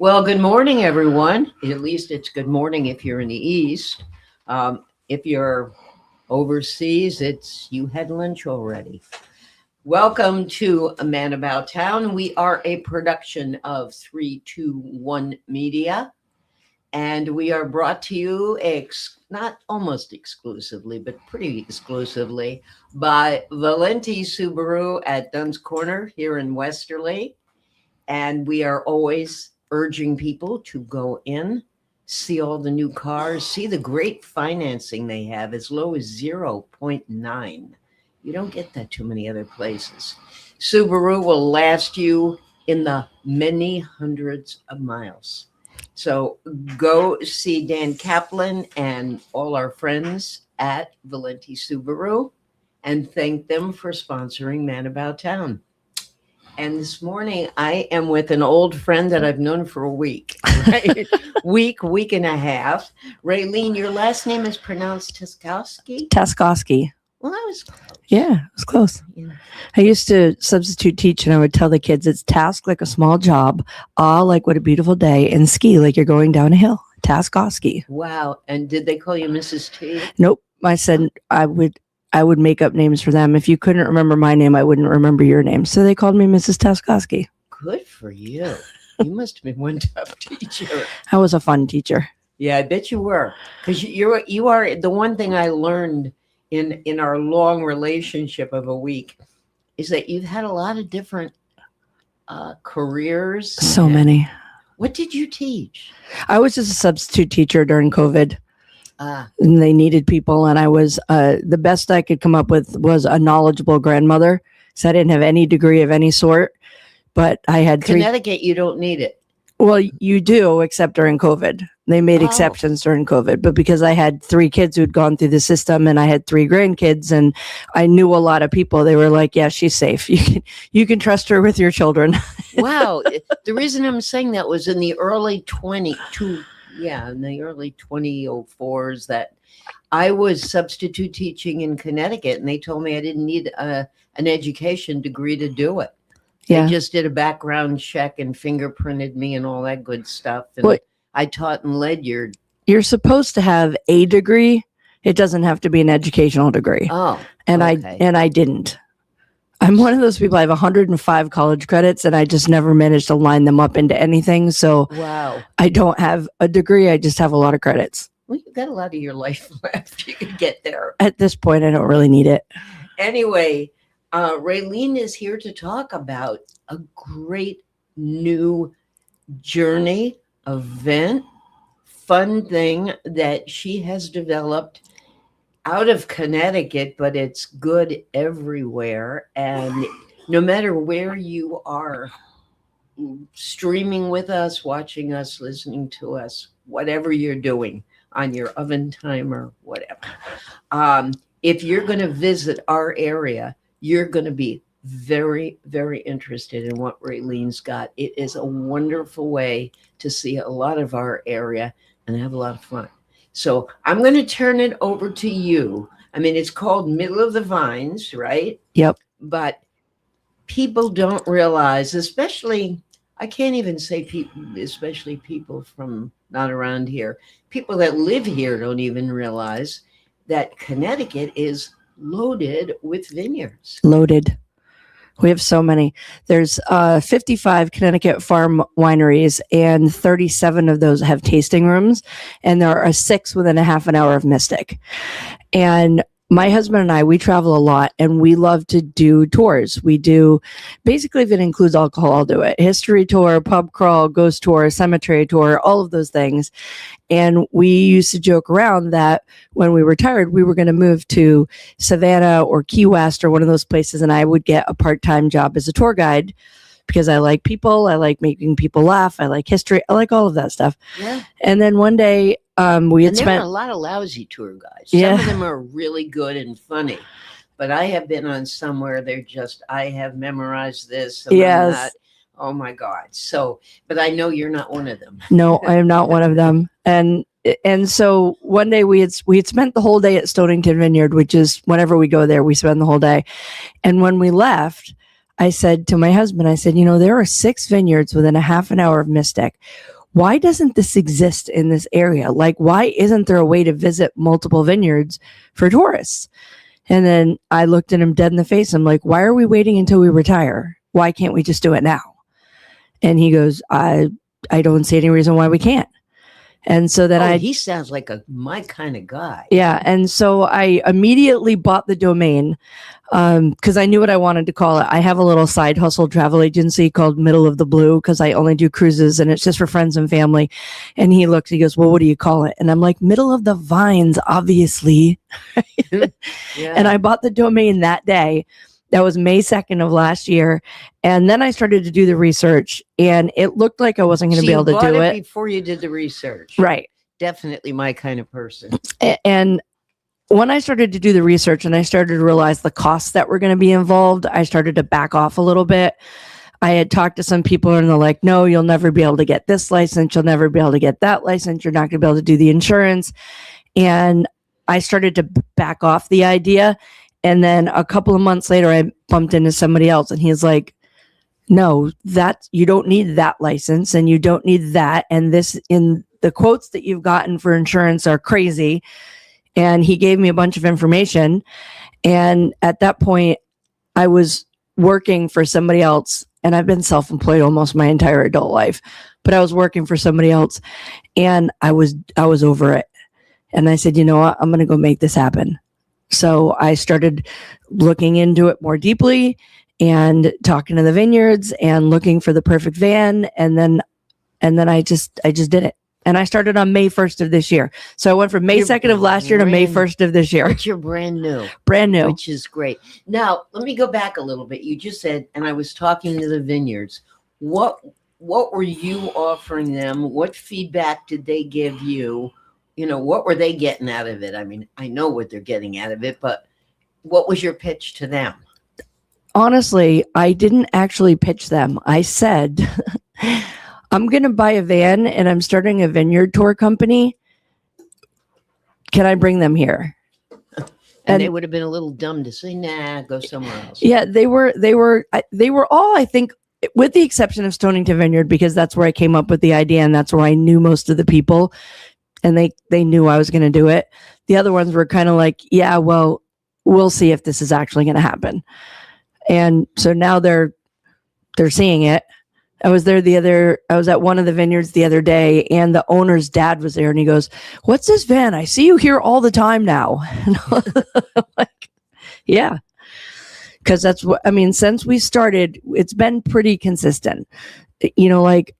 Well, good morning, everyone. At least it's good morning if you're in the East. If you're overseas, it's you had lunch already. Welcome to A Man About Town. We are a production of 321 Media, and we are brought to you not almost exclusively, but pretty exclusively by Valenti Subaru at Dunn's Corner here in Westerly. And we are always urging people to go in, see all the new cars, see the great financing they have as low as 0.9. You don't get that too many other places. Subaru will last you in the many hundreds of miles. So go see Dan Kaplan and all our friends at Valenti Subaru and thank them for sponsoring Man About Town. And this morning I am with an old friend that I've known for a week, right? week and a half. Raylene, your last name is pronounced Taskowski? Taskowski. Well, that was close. Yeah, it was close. Yeah. I used to substitute teach, and I would tell the kids it's task like a small job, like what a beautiful day, and ski like you're going down a hill. Taskowski. Wow. And did they call you Mrs. T? Nope. I said I would make up names for them. If you couldn't remember my name, I wouldn't remember your name. So they called me Mrs. Taskowski. Good for you. You must have been one tough teacher. I was a fun teacher. Yeah, I bet you were. Because you are the one thing I learned in our long relationship of a week is that you've had a lot of different careers. So many. What did you teach? I was just a substitute teacher during COVID. And they needed people, and I was the best I could come up with was a knowledgeable grandmother. So I didn't have any degree of any sort, but I had Connecticut, you don't need it. Well, you do, except during COVID. They made exceptions during COVID, but because I had 3 kids who'd gone through the system, and I had 3 grandkids, and I knew a lot of people, they were like, "Yeah, she's safe. You can trust her with your children." Wow, the reason I'm saying that was in the early 2004s that I was substitute teaching in Connecticut, and they told me I didn't need an education degree to do it. Yeah. They just did a background check and fingerprinted me and all that good stuff. And I taught in Ledyard. You're supposed to have a degree. It doesn't have to be an educational degree. Oh, and okay. I didn't. I'm one of those people. I have 105 college credits, and I just never managed to line them up into anything. So wow, I don't have a degree. I just have a lot of credits. Well, you've got a lot of your life left. You can get there. At this point, I don't really need it. Anyway, Raylene is here to talk about a great new journey, event, fun thing that she has developed out of Connecticut, but it's good everywhere. And no matter where you are streaming with us, watching us, listening to us, whatever you're doing on your oven timer, whatever. If you're going to visit our area, you're going to be very, very interested in what Raylene's got. It is a wonderful way to see a lot of our area and have a lot of fun. So I'm going to turn it over to you. I mean, it's called Middle of the Vines, right? Yep. But people don't realize, especially, I can't even say people, especially people from not around here, people that live here don't even realize that Connecticut is loaded with vineyards. Loaded. We have so many. There's 55 Connecticut farm wineries, and 37 of those have tasting rooms, and there are 6 within a half an hour of Mystic. And my husband and I, we travel a lot, and we love to do tours. We do, basically, if it includes alcohol, I'll do it. History tour, pub crawl, ghost tour, cemetery tour, all of those things. And we used to joke around that when we retired, we were going to move to Savannah or Key West or one of those places, and I would get a part-time job as a tour guide because I like people, I like making people laugh, I like history, I like all of that stuff. Yeah. And then one day, we had spent... There are a lot of lousy tour guides. Some of them are really good and funny. But I have been on somewhere they're just, I have memorized this. And yes. That. Oh my God. So, but I know you're not one of them. No, I am not one of them. And so one day we had spent the whole day at Stonington Vineyard, which is whenever we go there, we spend the whole day. And when we left, I said to my husband, I said, there are 6 vineyards within a half an hour of Mystic. Why doesn't this exist in this area? Like, why isn't there a way to visit multiple vineyards for tourists? And then I looked at him dead in the face. I'm like, why are we waiting until we retire? Why can't we just do it now? And he goes, I don't see any reason why we can't. And so then he sounds like my kind of guy. Yeah. And so I immediately bought the domain because I knew what I wanted to call it. I have a little side hustle travel agency called Middle of the Blue because I only do cruises and it's just for friends and family. And he goes, well, what do you call it? And I'm like, Middle of the Vines, obviously. Yeah. And I bought the domain that day. That was May 2nd of last year. And then I started to do the research and it looked like I wasn't going to be able to do it. Before you did the research. Right. Definitely my kind of person. And when I started to do the research and I started to realize the costs that were going to be involved, I started to back off a little bit. I had talked to some people and they're like, no, you'll never be able to get this license. You'll never be able to get that license. You're not going to be able to do the insurance. And I started to back off the idea. And then a couple of months later, I bumped into somebody else and he's like, no, you don't need that license and you don't need that. And this in the quotes that you've gotten for insurance are crazy. And he gave me a bunch of information. And at that point, I was working for somebody else. And I've been self-employed almost my entire adult life, but I was working for somebody else and I was over it. And I said, you know what, I'm going to go make this happen. So I started looking into it more deeply and talking to the vineyards and looking for the perfect van. And then I just did it. And I started on May 1st of this year. So I went from May 2nd of last year to May 1st of this year. But you're brand new. Brand new. Which is great. Now, let me go back a little bit. You just said, and I was talking to the vineyards, what were you offering them? What feedback did they give you? What were they getting out of it? I mean, I know what they're getting out of it, but what was your pitch to them? Honestly, I didn't actually pitch them. I said, I'm going to buy a van and I'm starting a vineyard tour company. Can I bring them here? And they would have been a little dumb to say, nah, go somewhere else. Yeah, they were all, I think, with the exception of Stonington Vineyard, because that's where I came up with the idea and that's where I knew most of the people. And they knew I was going to do it. The other ones were kind of like, yeah, well, we'll see if this is actually going to happen. And so now they're seeing it. I was at one of the vineyards the other day and the owner's dad was there and he goes, what's this van? I see you here all the time now. And I'm like, yeah, because that's what, since we started, it's been pretty consistent, like,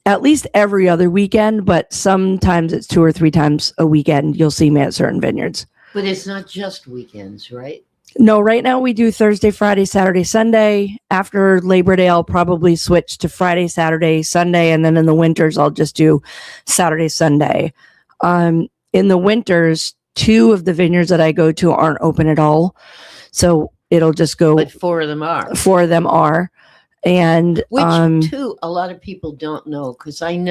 at least every other weekend, but sometimes it's 2 or 3 times a weekend. You'll see me at certain vineyards. But it's not just weekends, right? No, right now we do Thursday, Friday, Saturday, Sunday. After Labor Day, I'll probably switch to Friday, Saturday, Sunday. And then in the winters, I'll just do Saturday, Sunday. In the winters, 2 of the vineyards that I go to aren't open at all. So it'll just go. But 4 of them are. 4 of them are. And which too, a lot of people don't know because I'm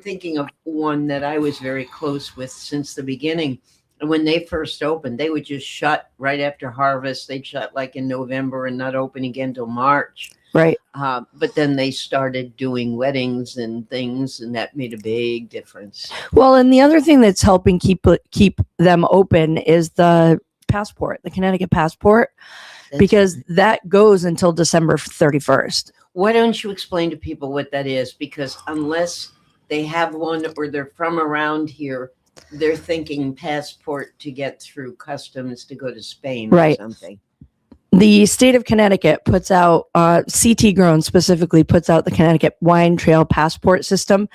thinking of one that I was very close with since the beginning. And when they first opened, they would just shut right after harvest. They'd shut like in November and not open again till March. Right. But then they started doing weddings and things, and that made a big difference. Well, and the other thing that's helping keep them open is the Connecticut passport. Because that goes until December 31st. Why don't you explain to people what that is? Because unless they have one or they're from around here, they're thinking passport to get through customs to go to Spain or something. The state of Connecticut puts out, CT Grown specifically puts out the Connecticut Wine Trail Passport System.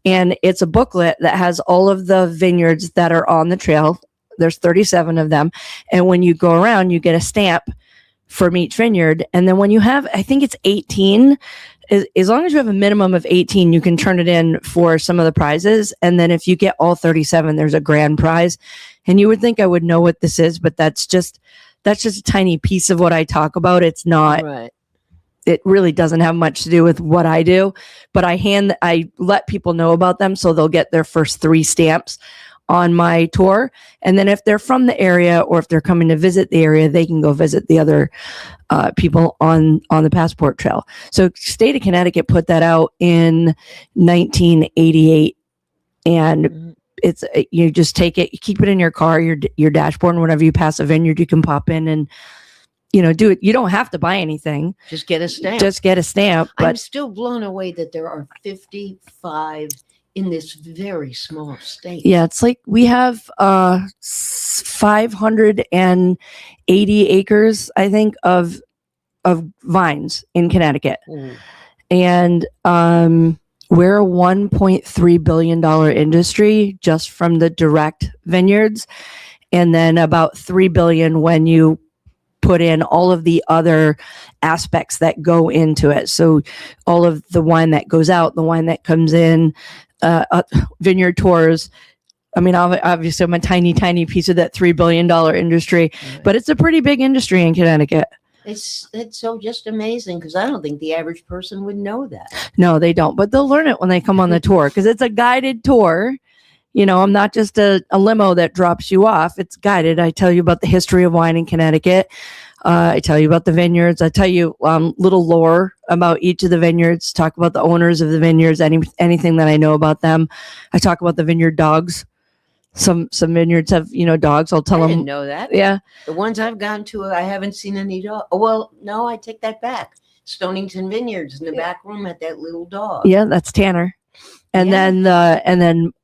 And it's a booklet that has all of the vineyards that are on the trail. There's 37 of them. And when you go around, you get a stamp from each vineyard. And then when you have, I think it's 18, as long as you have a minimum of 18, you can turn it in for some of the prizes. And then if you get all 37, there's a grand prize. And you would think I would know what this is, but that's just a tiny piece of what I talk about. It's not, right. It really doesn't have much to do with what I do, but I let people know about them. So they'll get their first 3 stamps on my tour. And then if they're from the area or if they're coming to visit the area, they can go visit the other people on the Passport Trail. So state of Connecticut put that out in 1988. And it's, you just take it, you keep it in your car, your dashboard, and whenever you pass a vineyard, you can pop in and, do it. You don't have to buy anything. Just get a stamp. But I'm still blown away that there are 55 in this very small state. yeah, it's like we have 580 acres, I think, of vines in Connecticut. And we're a $1.3 billion industry just from the direct vineyards, and then about $3 billion when you put in all of the other aspects that go into it. So all of the wine that goes out, the wine that comes in, vineyard tours. I mean, obviously I'm a tiny piece of that $3 billion industry, right. But it's a pretty big industry in Connecticut. It's so just amazing, because I don't think the average person would know that. No, they don't, but they'll learn it when they come on the tour, because it's a guided tour. I'm not just a limo that drops you off. It's guided. I tell you about the history of wine in Connecticut. I tell you about the vineyards. I tell you little lore about each of the vineyards, talk about the owners of the vineyards, anything that I know about them. I talk about the vineyard dogs. Some vineyards have, dogs. I'll tell them. I didn't know that. Yeah. The ones I've gone to, I haven't seen any dog. Oh, well, no, I take that back. Stonington Vineyards in the back room had that little dog. Yeah, that's Tanner. And then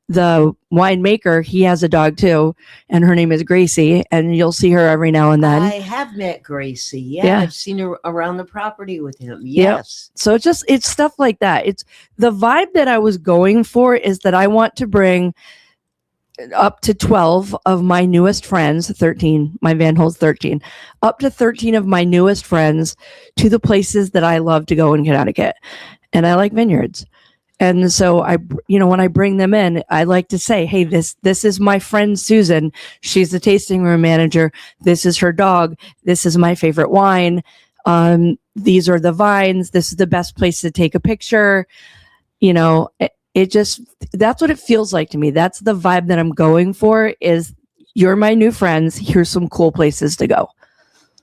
the winemaker, he has a dog too, and her name is Gracie, and you'll see her every now and then. I have met Gracie. Yeah. I've seen her around the property with him. Yes. Yep. So it's stuff like that. It's the vibe that I was going for, is that I want to bring up to 12 of my newest friends, 13, my Van Hol's 13, up to 13 of my newest friends to the places that I love to go in Connecticut. And I like vineyards. And so when I bring them in, I like to say, hey, this is my friend Susan. She's the tasting room manager. This is her dog. This is my favorite wine. These are the vines. This is the best place to take a picture. It just, that's what it feels like to me. That's the vibe that I'm going for, is you're my new friends. Here's some cool places to go.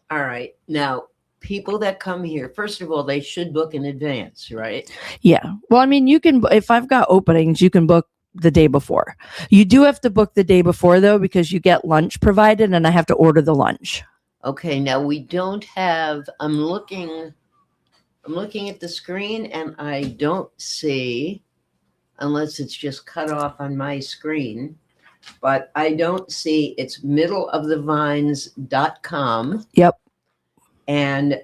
All right. Now, people that come here, first of all, they should book in advance, right? Yeah. Well, I mean, you can, if I've got openings, you can book the day before. You do have to book the day before, though, because you get lunch provided, and I have to order the lunch. Okay. Now, we don't have, I'm looking at the screen, and I don't see, unless it's just cut off on my screen, but I don't see, it's middleofthevines.com. Yep. And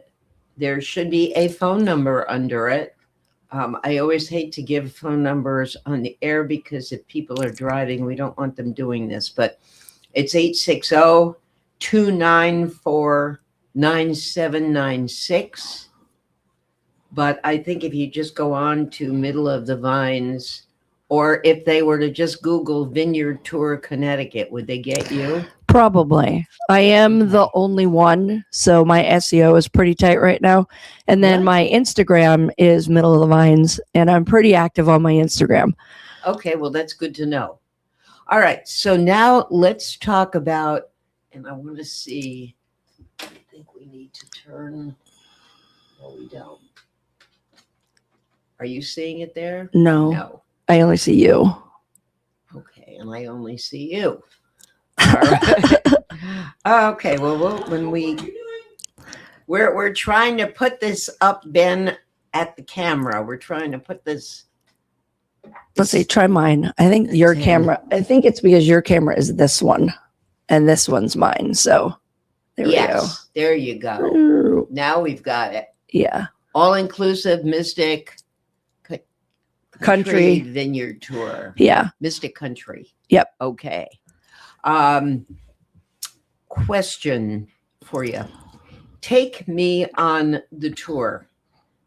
there should be a phone number under it. I always hate to give phone numbers on the air, because if people are driving, we don't want them doing this. But it's 860-294-9796. But I think if you just go on to Middle of the Vines, or if they were to just Google Vineyard Tour Connecticut, would they get you? Probably. I am the only one, so my SEO is pretty tight right now. And then my Instagram is Middle of the Vines, and I'm pretty active on my Instagram. Okay, well, that's good to know. All right, so now let's talk about, and I want to see, I think we need to turn, no, we don't. Are you seeing it there? No. No. I only see you. Okay, and I only see you. All right. Okay, well, when we're trying to put this up, Ben, at the camera. We're trying to put this. Let's see, try mine. I think your camera, I think it's because your camera is this one, and this one's mine. So there we go. There you go. Now we've got it. Yeah. All-inclusive Mystic Country Vineyard Tour. Yeah. Mystic Country. Yep. Okay. Question for you. Take me on the tour,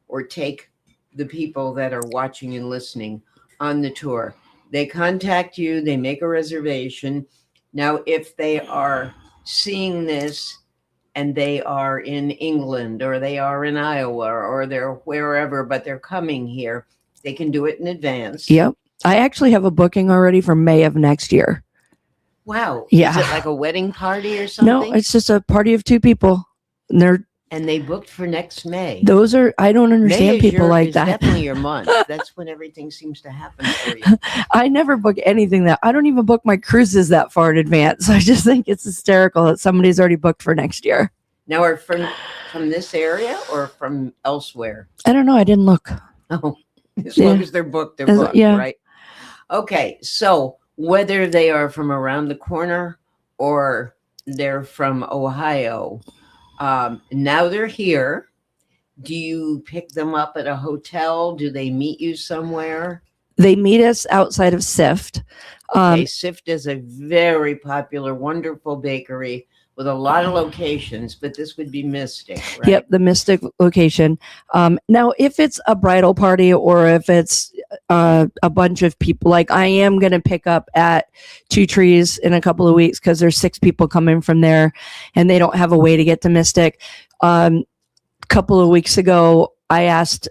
or take the people that are watching and listening on the tour. They contact you, they make a reservation. Now, if they are seeing this and they are in England, or they are in Iowa, or they're wherever, but they're coming here, they can do it in advance. Yep. I actually have a booking already for May of next year. Wow. Yeah. Is it like a wedding party or No, something? it's just a party of 2 people. And And they booked for next May. those are, I don't May understand is people like is that. definitely your month. That's when everything seems to happen for you. I never book anything I don't even book my cruises that far in advance. I just think it's hysterical that somebody's already booked for next year. Now, are from this area or from elsewhere? I don't know. I didn't look. Oh, as long as they're booked, Yeah. right? Okay, so whether they are from around the corner or they're from Ohio, now they're here. Do you pick them up at a hotel? Do they meet you somewhere? They meet us outside of SIFT. Okay, SIFT is a very popular, wonderful bakery with a lot of locations, but this would be Mystic, right? Yep, the Mystic location. Now, if it's a bridal party or if it's a bunch of people, like I am going to pick up at Two Trees in a couple of weeks because there's 6 people coming from there and they don't have a way to get to Mystic. Couple of weeks ago, I asked,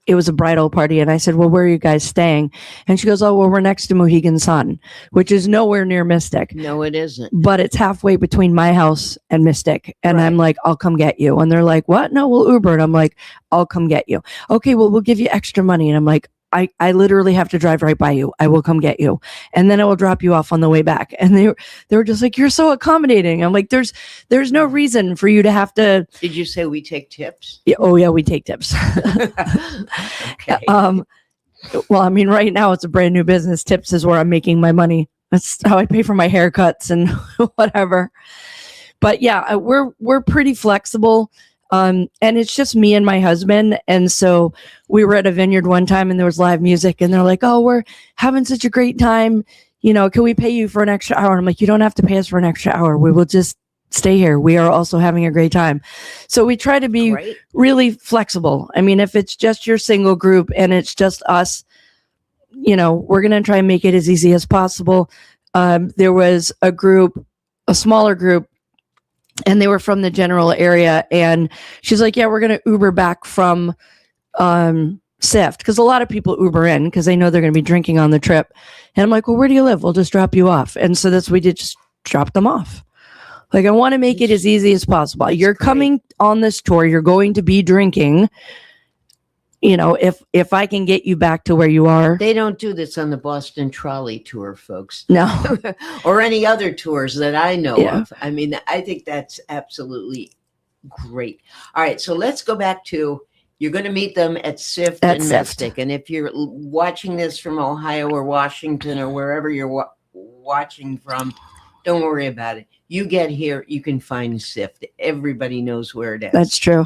it was a bridal party, and I said, well, where are you guys staying? And she goes, oh, well, we're next to Mohegan Sun, which is nowhere near Mystic. No, it isn't. But it's halfway between my house and Mystic. And Right. I'm like, I'll come get you. And they're like, what? No, we'll Uber. And I'm like, I'll come get you. Okay, well, we'll give you extra money. And I'm like, I literally have to drive right by you. I will come get you. And then I will drop you off on the way back. And they were just like, you're so accommodating. I'm like, there's no reason for you to have to. Did you say we take tips? Yeah, oh yeah, we take tips. Okay. Well, I mean, right now it's a brand new business. Tips is where I'm making my money. That's how I pay for my haircuts and whatever. But yeah, we're pretty flexible. And it's just me and my husband. And so we were at a vineyard one time and there was live music and they're like, oh, we're having such a great time. You know, can we pay you for an extra hour? And I'm like, you don't have to pay us for an extra hour. We will just stay here. We are also having a great time. So we try to be really flexible. I mean, if it's just your single group and it's just us, you know, we're going to try and make it as easy as possible. There was a smaller group, and they were from the general area. And she's like, yeah, we're going to Uber back from SIFT, because a lot of people Uber in because they know they're going to be drinking on the trip. And I'm like, well, where do you live? We'll just drop you off. And so that's what we did, just drop them off. Like, I want to make it as easy as possible. You're coming on this tour. You're going to be drinking. You know, if I can get you back to where you are. They don't do this on the Boston Trolley Tour, folks. No. Or any other tours that I know of. I mean, I think that's absolutely great. All right, so let's go back to, you're going to meet them at SIFT and Mystic. And if you're watching this from Ohio or Washington or wherever you're watching from, don't worry about it. You get here, you can find SIFT. Everybody knows where it is. That's true.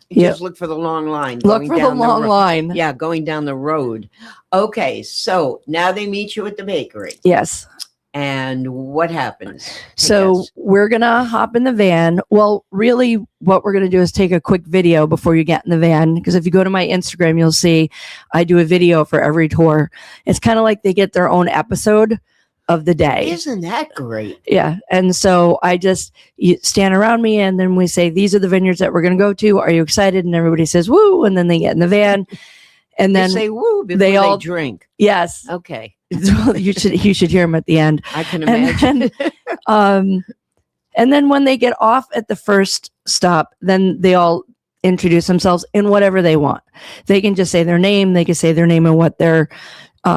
Just look for the long line. Look for the long line. Yeah, going down the road. Okay, so now they meet you at the bakery. Yes. And what happens? So we're going to hop in the van. Well, really what we're going to do is take a quick video before you get in the van. Because if you go to my Instagram, you'll see I do a video for every tour. It's kind of like they get their own episode of the day. Isn't that great? Yeah. And so you stand around me and then we say, these are the vineyards that we're going to go to. Are you excited? And everybody says, woo. And then they get in the van and then they say woo before they all drink. Yes. Okay. you should hear them at the end. I can imagine. And then when they get off at the first stop, then they all introduce themselves in whatever they want. They can just say their name. They can say their name and what they're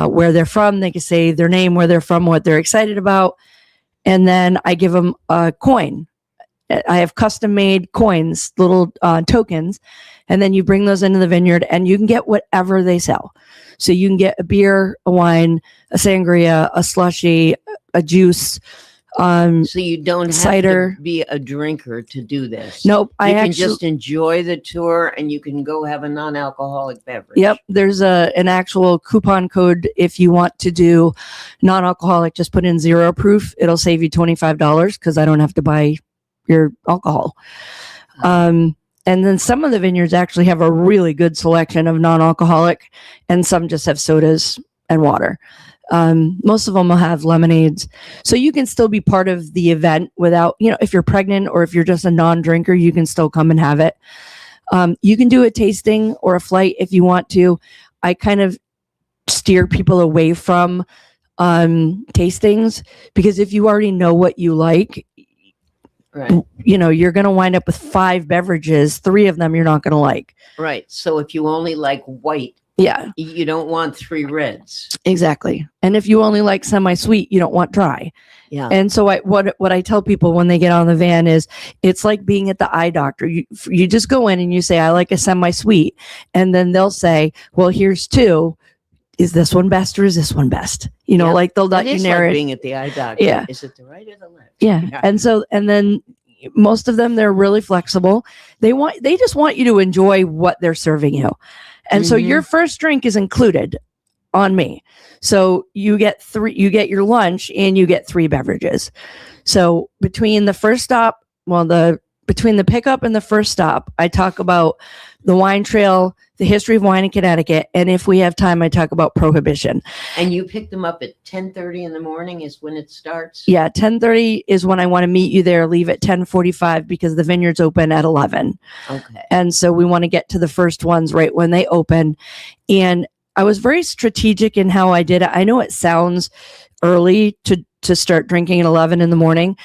where they're from. They can say their name, where they're from, what they're excited about. And then I give them a coin. I have custom made coins, little tokens. And then you bring those into the vineyard and you can get whatever they sell. So you can get a beer, a wine, a sangria, a slushy, a juice. So you don't have cider. to be a drinker to do this. Nope. You can just enjoy the tour and you can go have a non-alcoholic beverage. Yep. There's an actual coupon code. If you want to do non-alcoholic, just put in 0 proof. It'll save you $25 because I don't have to buy your alcohol. And then some of the vineyards actually have a really good selection of non-alcoholic and some just have sodas and water. Most of them will have lemonades. So you can still be part of the event without, if you're pregnant or if you're just a non-drinker, you can still come and have it. You can do a tasting or a flight if you want to. I kind of steer people away from tastings, because if you already know what you like, Right. You're going to wind up with 5 beverages. 3 of them you're not going to like. Right. So if you only like white, Yeah, you don't want 3 reds. exactly. And if you only like semi-sweet, you don't want dry. Yeah. And so what I tell people when they get on the van is, it's like being at the eye doctor. You just go in and you say, I like a semi-sweet. And then they'll say, well, here's 2. Is this one best or is this one best? Yeah. Like they'll let It you is narrate. like being at the eye doctor. Yeah. Is it the right or the left? Yeah. And then most of them, they're really flexible. They just want you to enjoy what they're serving you. And so your first drink is included on me. So you get your lunch and you get 3 beverages. So between the first stop, between the pickup and the first stop, I talk about the wine trail, the history of wine in Connecticut, and if we have time, I talk about prohibition. And you pick them up at 10:30 in the morning is when it starts? Yeah, 10:30 is when I want to meet you there. Leave at 10:45 because the vineyard's open at 11. Okay. And so we want to get to the first ones right when they open. And I was very strategic in how I did it. I know it sounds early to start drinking at 11 in the morning,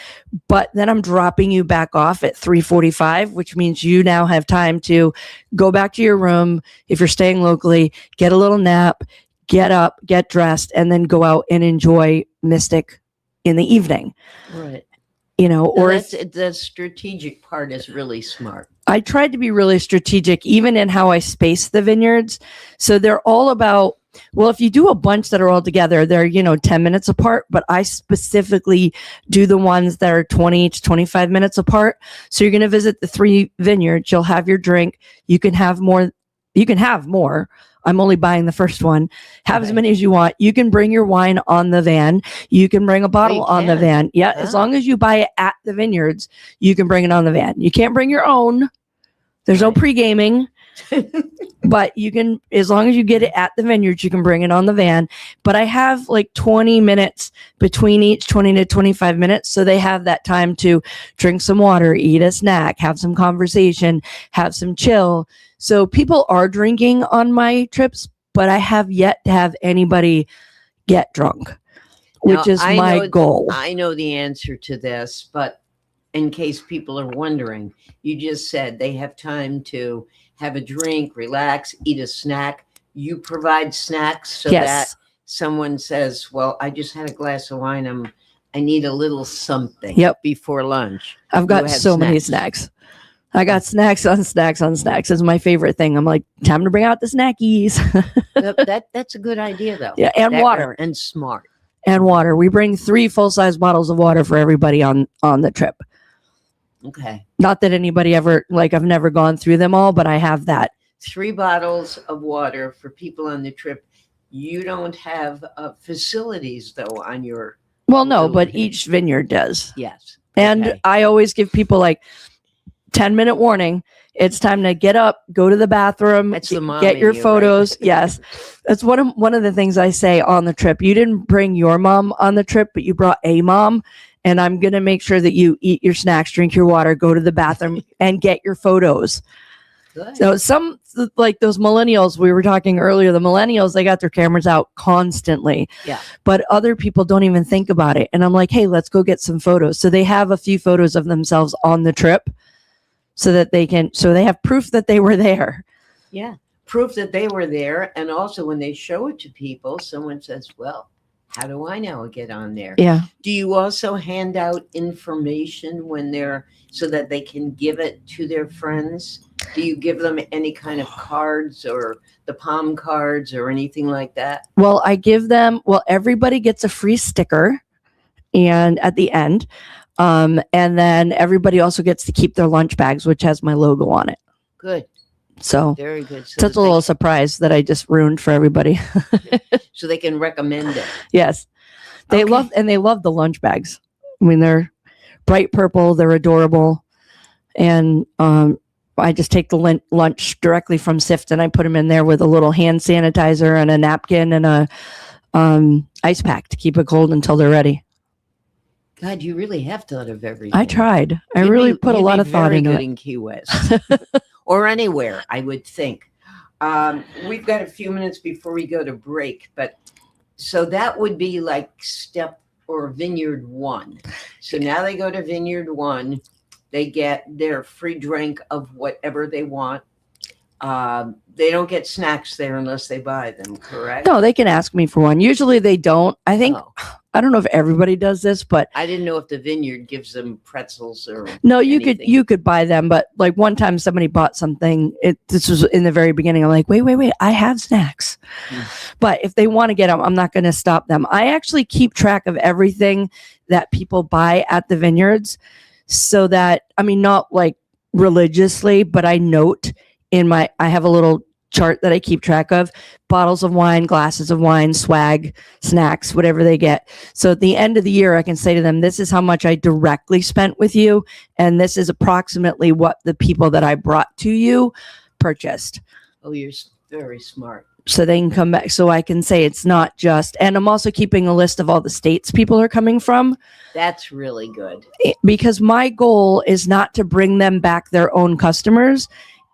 but then I'm dropping you back off at 3:45, which means you now have time to go back to your room. If you're staying locally, get a little nap, get up, get dressed, and then go out and enjoy Mystic in the evening. Right. Or the strategic part is really smart. I tried to be really strategic, even in how I space the vineyards. So they're all about, well, if you do a bunch that are all together, they're, 10 minutes apart, but I specifically do the ones that are 20 to 25 minutes apart. So you're going to visit the 3 vineyards. You'll have your drink. You can have more. I'm only buying the first one. Have as many as you want. You can bring your wine on the van. You can bring a bottle on the van. Yeah, as long as you buy it at the vineyards, you can bring it on the van. You can't bring your own. There's no pre-gaming. But you can, as long as you get it at the vineyards, you can bring it on the van. But I have like 20 minutes between each, 20 to 25 minutes. So they have that time to drink some water, eat a snack, have some conversation, have some chill. So people are drinking on my trips, but I have yet to have anybody get drunk, which is my goal. I know the answer to this, but in case people are wondering, you just said they have time to have a drink, relax, eat a snack. You provide snacks so that someone says, well, I just had a glass of wine. I need a little something before lunch. I've got so many snacks. I got snacks on snacks on snacks. It's my favorite thing. I'm like, time to bring out the snackies. That's a good idea, though. Yeah, and water. And smart. And water. We bring 3 full-size bottles of water for everybody on the trip. Okay. Not that anybody ever, I've never gone through them all, but I have that. 3 bottles of water for people on the trip. You don't have facilities, though, on your... Well, no, but each vineyard does. Yes. And I always give people 10-minute warning. It's time to get up, go to the bathroom, get your photos. Right? Yes. That's one of the things I say on the trip. You didn't bring your mom on the trip, but you brought a mom. And I'm going to make sure that you eat your snacks, drink your water, go to the bathroom, and get your photos. Good. So some, like those millennials, we were talking earlier, the millennials, they got their cameras out constantly. Yeah. But other people don't even think about it. And I'm like, hey, let's go get some photos. So they have a few photos of themselves on the trip so that they have proof that they were there. Yeah. Proof that they were there. And also when they show it to people, someone says, well, how do I now get on there? Yeah. Do you also hand out information so that they can give it to their friends? Do you give them any kind of cards or the palm cards or anything like that? Well, everybody gets a free sticker and at the end. And then everybody also gets to keep their lunch bags, which has my logo on it. Good. So very good. So that's a little surprise that I just ruined for everybody. So they can recommend it. Yes. They love the lunch bags. I mean, they're bright purple. They're adorable. And I just take the lunch directly from Sift and I put them in there with a little hand sanitizer and a napkin and a ice pack to keep it cold until they're ready. God, you really have thought of everything. I tried. I really put a lot of thought into it. In Key West. Or anywhere, I would think. We've got a few minutes before we go to break, but So that would be like step or vineyard 1. So now they go to vineyard 1, they get their free drink of whatever they want. They don't get snacks there unless they buy them, correct? No, they can ask me for one. Usually they don't. I think, Oh, I don't know if everybody does this, but I didn't know if the vineyard gives them pretzels or no, you anything. you could buy them. But like one time somebody bought something. This was in the very beginning. I'm like, wait, I have snacks. But if they want to get them, I'm not going to stop them. I actually keep track of everything that people buy at the vineyards, so that, I mean, not like religiously, but I note I have a little chart that I keep track of: bottles of wine, glasses of wine, swag, snacks, whatever they get. So at the end of the year, I can say to them, this is how much I directly spent with you, and this is approximately what the people that I brought to you purchased. Oh, you're very smart. So they can come back. So I can say it's not just, and I'm also keeping a list of all the states people are coming from. That's really good. Because my goal is not to bring them back their own customers.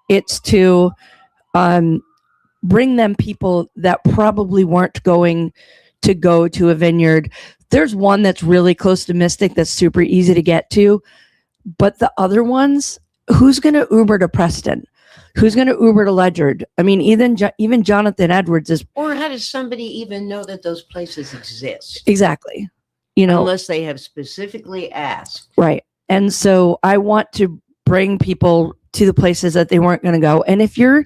It's to bring them people that probably weren't going to go to a vineyard. There's one that's really close to Mystic that's super easy to get to. But the other ones, who's going to Uber to Preston? Who's going to Uber to Ledyard? I mean, even Jonathan Edwards is. Or how does somebody even know that those places exist? Exactly. You know, unless they have specifically asked. Right. And so I want to bring people to the places that they weren't going to go. And if you're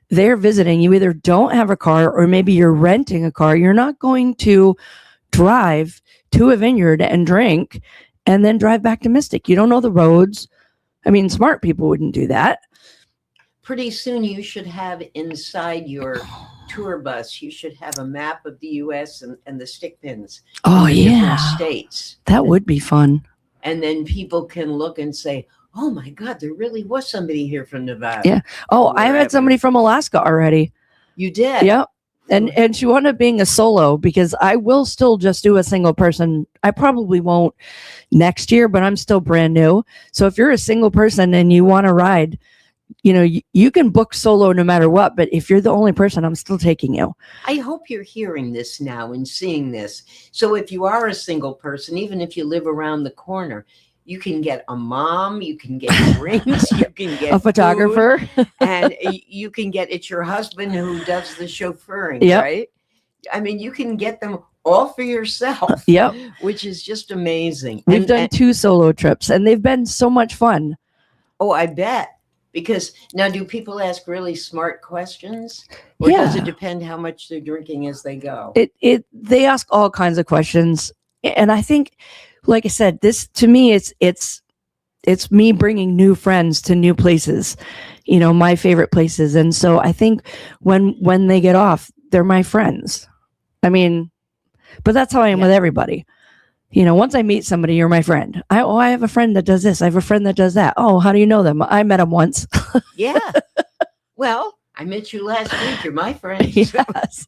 there visiting, you either don't have a car or maybe you're renting a car. You're not going to drive to a vineyard and drink and then drive back to Mystic. You don't know the roads. I mean, smart people wouldn't do that. Pretty soon you should have inside your tour bus, you should have a map of the U.S. and the stick pins. Oh, different states. That would be fun. And then people can look and say, oh my God, there really was somebody here from Nevada. Yeah. Oh, I've had somebody from Alaska already. You did? Yep. And she wound up being a solo, because I will still just do a single person. I probably won't next year, but I'm still brand new. So if you're a single person and you want to ride, you know, you can book solo no matter what, but if you're the only person, I'm still taking you. I hope you're hearing this now and seeing this. So if you are a single person, even if you live around the corner, you can get a mom, you can get drinks, you can get a photographer, and you can get, it's your husband who does the chauffeuring, right? I mean, you can get them all for yourself. Yep. Which is just amazing. We've done 2 solo trips and they've been so much fun. Oh, I bet. Because now, do people ask really smart questions, or does it depend how much they're drinking as they go? They ask all kinds of questions, and I think, like I said, this to me, it's me bringing new friends to new places, you know, my favorite places, and so I think when they get off, they're my friends. I mean, but that's how I am with everybody. You know, once I meet somebody, you're my friend. I have a friend that does this. I have a friend that does that. Oh, how do you know them? I met them once. Yeah. Well, I met you last week. You're my friend. Yes.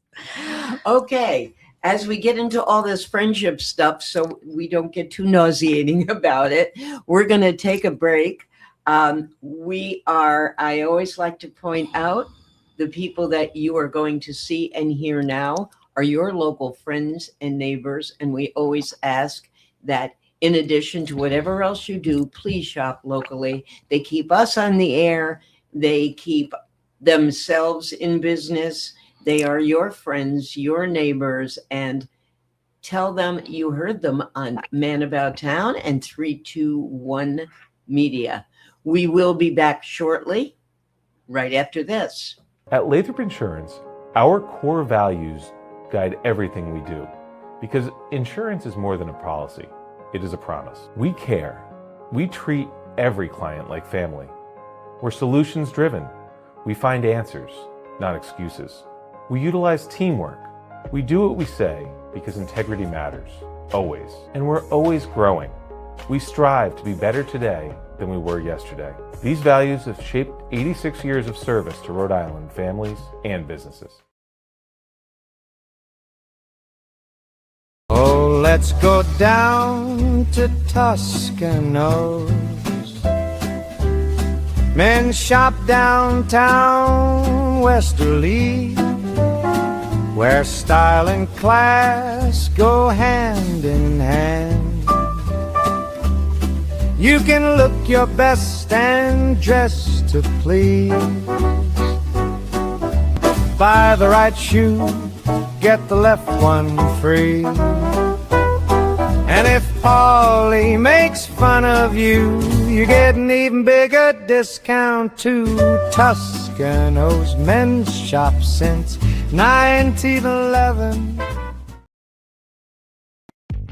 Okay. As we get into all this friendship stuff, so we don't get too nauseating about it, we're going to take a break. I always like to point out, the people that you are going to see and hear now are your local friends and neighbors. And we always ask that in addition to whatever else you do, please shop locally. They keep us on the air. They keep themselves in business. They are your friends, your neighbors, and tell them you heard them on Man About Town and 321 Media. We will be back shortly, right after this. At Lathrop Insurance, our core values guide everything we do, because insurance is more than a policy. It is a promise. We care. We treat every client like family. We're solutions driven. We find answers, not excuses. We utilize teamwork. We do what we say because integrity matters, always. And we're always growing. We strive to be better today than we were yesterday. These values have shaped 86 years of service to Rhode Island families and businesses. Oh, let's go down to Toscanos. Men shop downtown Westerly. where style and class go hand in hand. You can look your best and dress to please. Buy the right shoe, get the left one free. And if Paulie makes fun of you, you get an even bigger discount too. Tuscano's men's shop since 1911.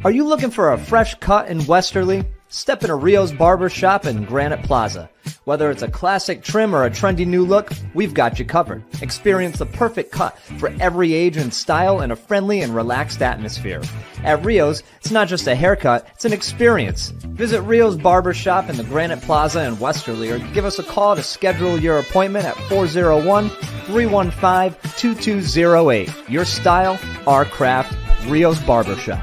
Are you looking for a fresh cut in Westerly? Step into Rio's Barber Shop in Granite Plaza. Whether it's a classic trim or a trendy new look, we've got you covered. Experience the perfect cut for every age and style in a friendly and relaxed atmosphere. At Rio's, it's not just a haircut, it's an experience. Visit Rio's Barber Shop in the Granite Plaza in Westerly or give us a call to schedule your appointment at 401-315-2208. Your style, our craft, Rio's Barber Shop.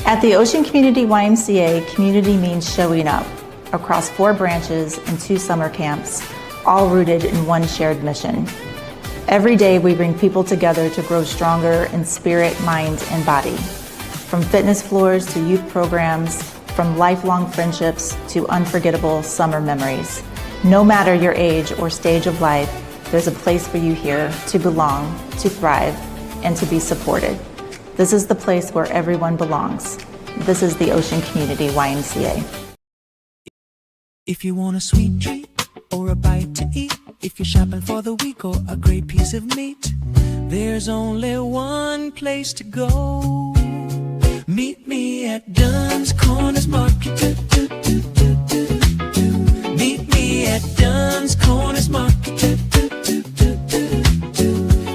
At the Ocean Community YMCA, community means showing up across 4 branches and 2 summer camps, all rooted in one shared mission. Every day we bring people together to grow stronger in spirit, mind, and body. From fitness floors to youth programs, from lifelong friendships to unforgettable summer memories. No matter your age or stage of life, there's a place for you here to belong, to thrive, and to be supported. This is the place where everyone belongs. This is the Ocean Community YMCA. If you want a sweet treat or a bite to eat, if you're shopping for the week or a great piece of meat, there's only one place to go. Meet me at Dunn's Corners Market. Meet me at Dunn's Corners Market.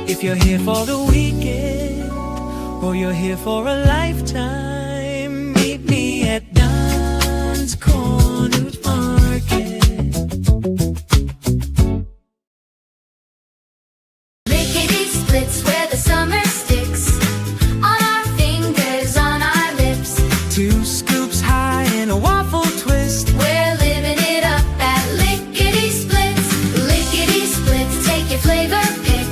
If you're here for the weekend or you're here for a lifetime, meet me at Dunn's Corners Market. Lickety splits where the summer sticks, on our fingers, on our lips. 2 scoops high and a waffle twist. We're living it up at Lickety Splits. Lickety Splits, take your flavor pick.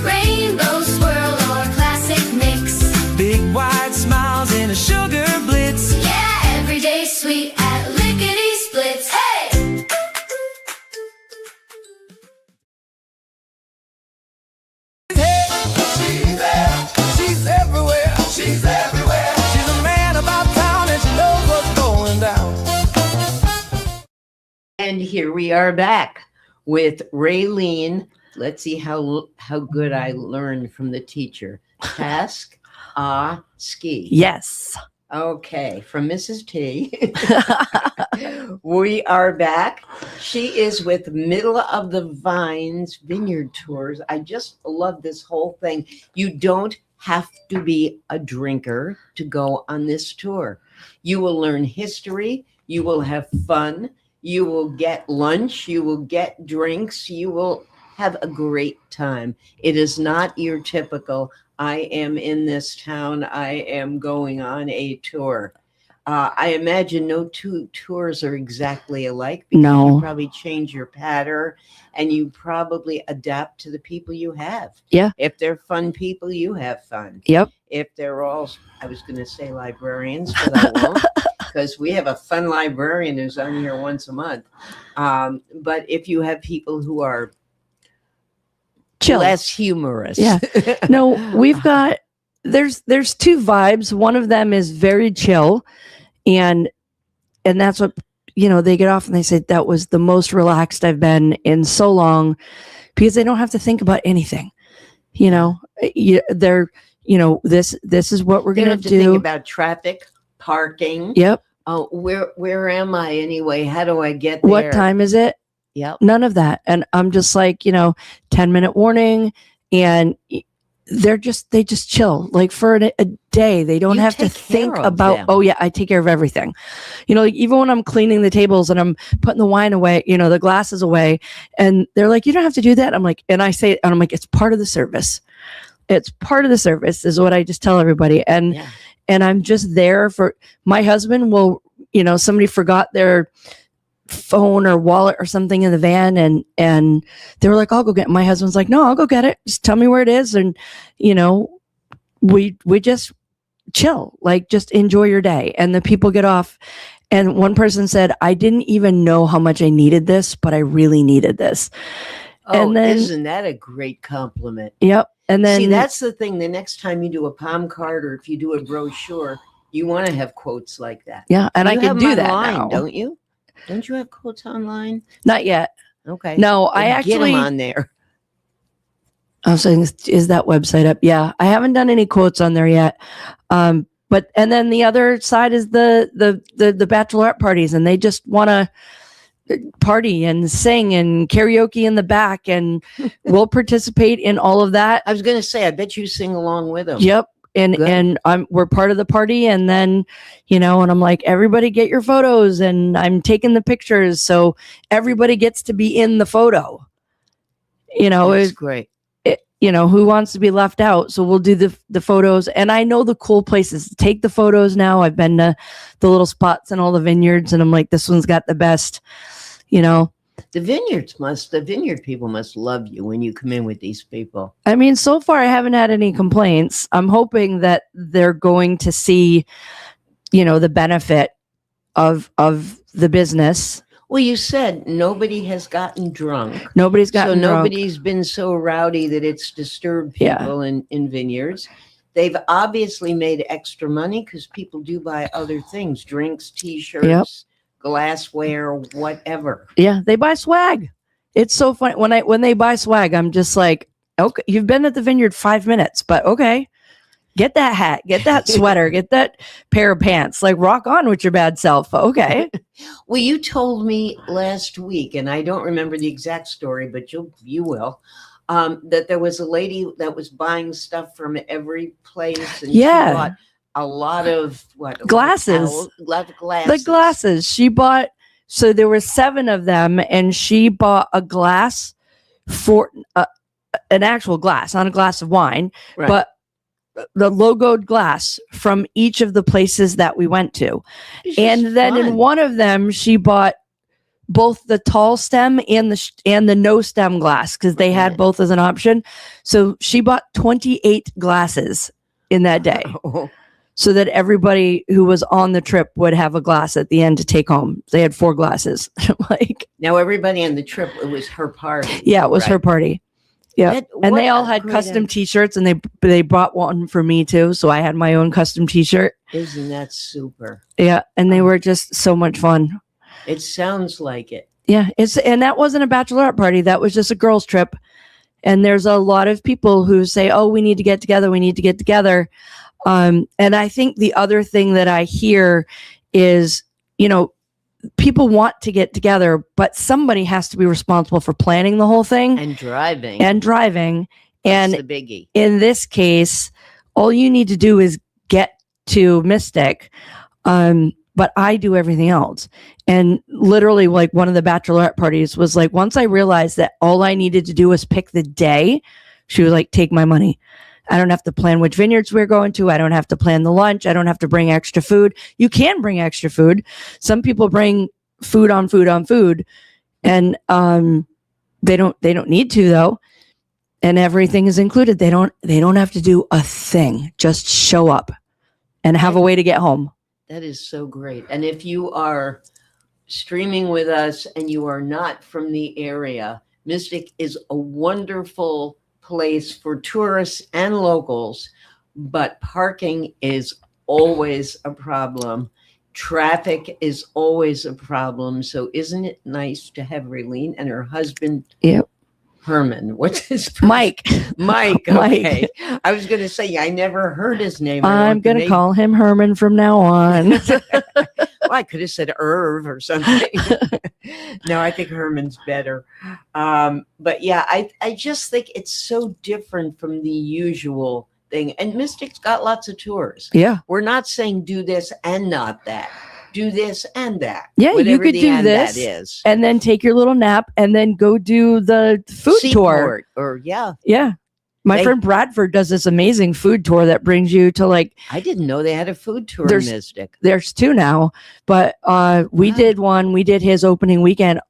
Rainbow swirl or classic mix. Big wide smiles and a sugar blitz. Yeah, everyday sweet at Lickety Splits. Hey! She's everywhere. She's everywhere. She's a man about town and she knows what's going down. And here we are back with Raylene. Let's see how good I learned from the teacher. Task ski. Yes. Okay, from Mrs. T. We are back. She is with Middle of the Vines Vineyard Tours. I just love this whole thing. You don't have to be a drinker to go on this tour. You will learn history. You will have fun. You will get lunch. You will get drinks. You will have a great time. It is not your typical, I am in this town, I am going on a tour. I imagine no 2 tours are exactly alike. Because No. you probably change your pattern and you probably adapt to the people you have. Yeah. If they're fun people, you have fun. Yep. If they're all, I was going to say librarians, but I won't, because we have a fun librarian who's on here once a month. But if you have people who are Chill. less humorous. Yeah. No, we've got there's 2 vibes. One of them is very chill, and that's what, they get off and they say that was the most relaxed I've been in so long, because they don't have to think about anything. They're this is what we're They gonna don't have to do. think about traffic, parking. Yep. Oh, where am I anyway? How do I get there? What time is it? Yep. None of that. And I'm just like, 10-minute warning, and they just chill like for a day. They don't You have to take think care of about, them. oh yeah, I take care of everything. Like even when I'm cleaning the tables and I'm putting the wine away, the glasses away, and they're like, you don't have to do that. I'm like, and I say, and I'm like, it's part of the service. It's part of the service is what I just tell everybody. And, Yeah. and I'm just there for my husband will, somebody forgot their phone or wallet or something in the van, and they were like, I'll go get it. My husband's like, no, I'll go get it. Just tell me where it is. And, you know, we just chill, like just enjoy your day. And the people get off. And one person said, I didn't even know how much I needed this, but I really needed this. Oh, and then, isn't that a great compliment? Yep. And then see, that's the thing. The next time you do a palm card or if you do a brochure, you want to have quotes like that. yeah, and I You can have do them that online, now. don't you? Don't you have quotes online? Not yet. Okay. No, I Then get actually them on there. I was saying, is that website up? Yeah, I haven't done any quotes on there yet. But and then the other side is the bachelorette parties, and they just want to party and sing and karaoke in the back, and we'll participate in all of that. I was going to say, I bet you sing along with them. Yep. And Good. we're part of the party, and then, you know, and I'm like, everybody get your photos, and I'm taking the pictures, so everybody gets to be in the photo. You know, That's great. you know, who wants to be left out? So we'll do the photos, and I know the cool places to take the photos now. I've been to the little spots and all the vineyards, and I'm like, this one's got the best, you know. The vineyard people must love you when you come in with these people. I mean, so far I haven't had any complaints. I'm hoping that they're going to see, you know, the benefit of the business. Well, you said nobody has gotten drunk. Nobody's gotten so drunk. nobody's been so rowdy that it's disturbed people in vineyards. They've obviously made extra money because people do buy other things, drinks, T-shirts, glassware, whatever. Yeah, they buy swag. It's so funny when they buy swag. I'm just like, okay, you've been at the vineyard 5 minutes, but okay, get that hat, get that sweater, get that pair of pants. Like, rock on with your bad self. Okay. Well, you told me last week, and I don't remember the exact story, but you will. That there was a lady that was buying stuff from every place, and she bought a lot of glasses. Glasses. The glasses she bought. So there were 7 of them, and she bought a glass for an actual glass, not a glass of wine, right. but the logoed glass from each of the places that we went to. And then in one of them, she bought both the tall stem and the no stem glass, because they had both as an option. So she bought 28 glasses in that day. So that everybody who was on the trip would have a glass at the end to take home. They had 4 glasses. Like, now everybody on the trip, it was her party. Yeah, it was her party. Yeah, and they all had custom T-shirts, and they brought one for me too. So I had my own custom T-shirt. Isn't that super? Yeah, and they were just so much fun. It sounds like it. Yeah, and that wasn't a bachelorette party. That was just a girls' trip. And there's a lot of people who say, "Oh, we need to get together. We need to get together." And I think the other thing that I hear is, you know, people want to get together, but somebody has to be responsible for planning the whole thing and driving. And that's the biggie. In this case, all you need to do is get to Mystic. But I do everything else. And literally, like, one of the bachelorette parties was like, once I realized that all I needed to do was pick the day, she was like, take my money. I don't have to plan which vineyards we're going to. I don't have to plan the lunch. I don't have to bring extra food. You can bring extra food. Some people bring food on food on food, and they don't need to, though. And everything is included. They don't have to do a thing. Just show up and have a way to get home. That is so great. And if you are streaming with us and you are not from the area, Mystic is a wonderful place for tourists and locals, but parking is always a problem. Traffic is always a problem. So isn't it nice to have Raylene and her husband, Herman? What's his first? Mike. Okay. I was going to say, I never heard his name. I'm going to call him Herman from now on. Well, I could have said Irv or something. No, I think Herman's better. But yeah, I just think it's so different from the usual thing. And Mystic's got lots of tours. Yeah. We're not saying do this and not that. Do this and that. Yeah, you could do this that is. and then take your little nap and then go do the food tour. Or Yeah. My They- friend Bradford does this amazing food tour that brings you to like, I didn't know they had a food tour in There's- Mystic. there's 2 now, but we Wow. did one. We did his opening weekend.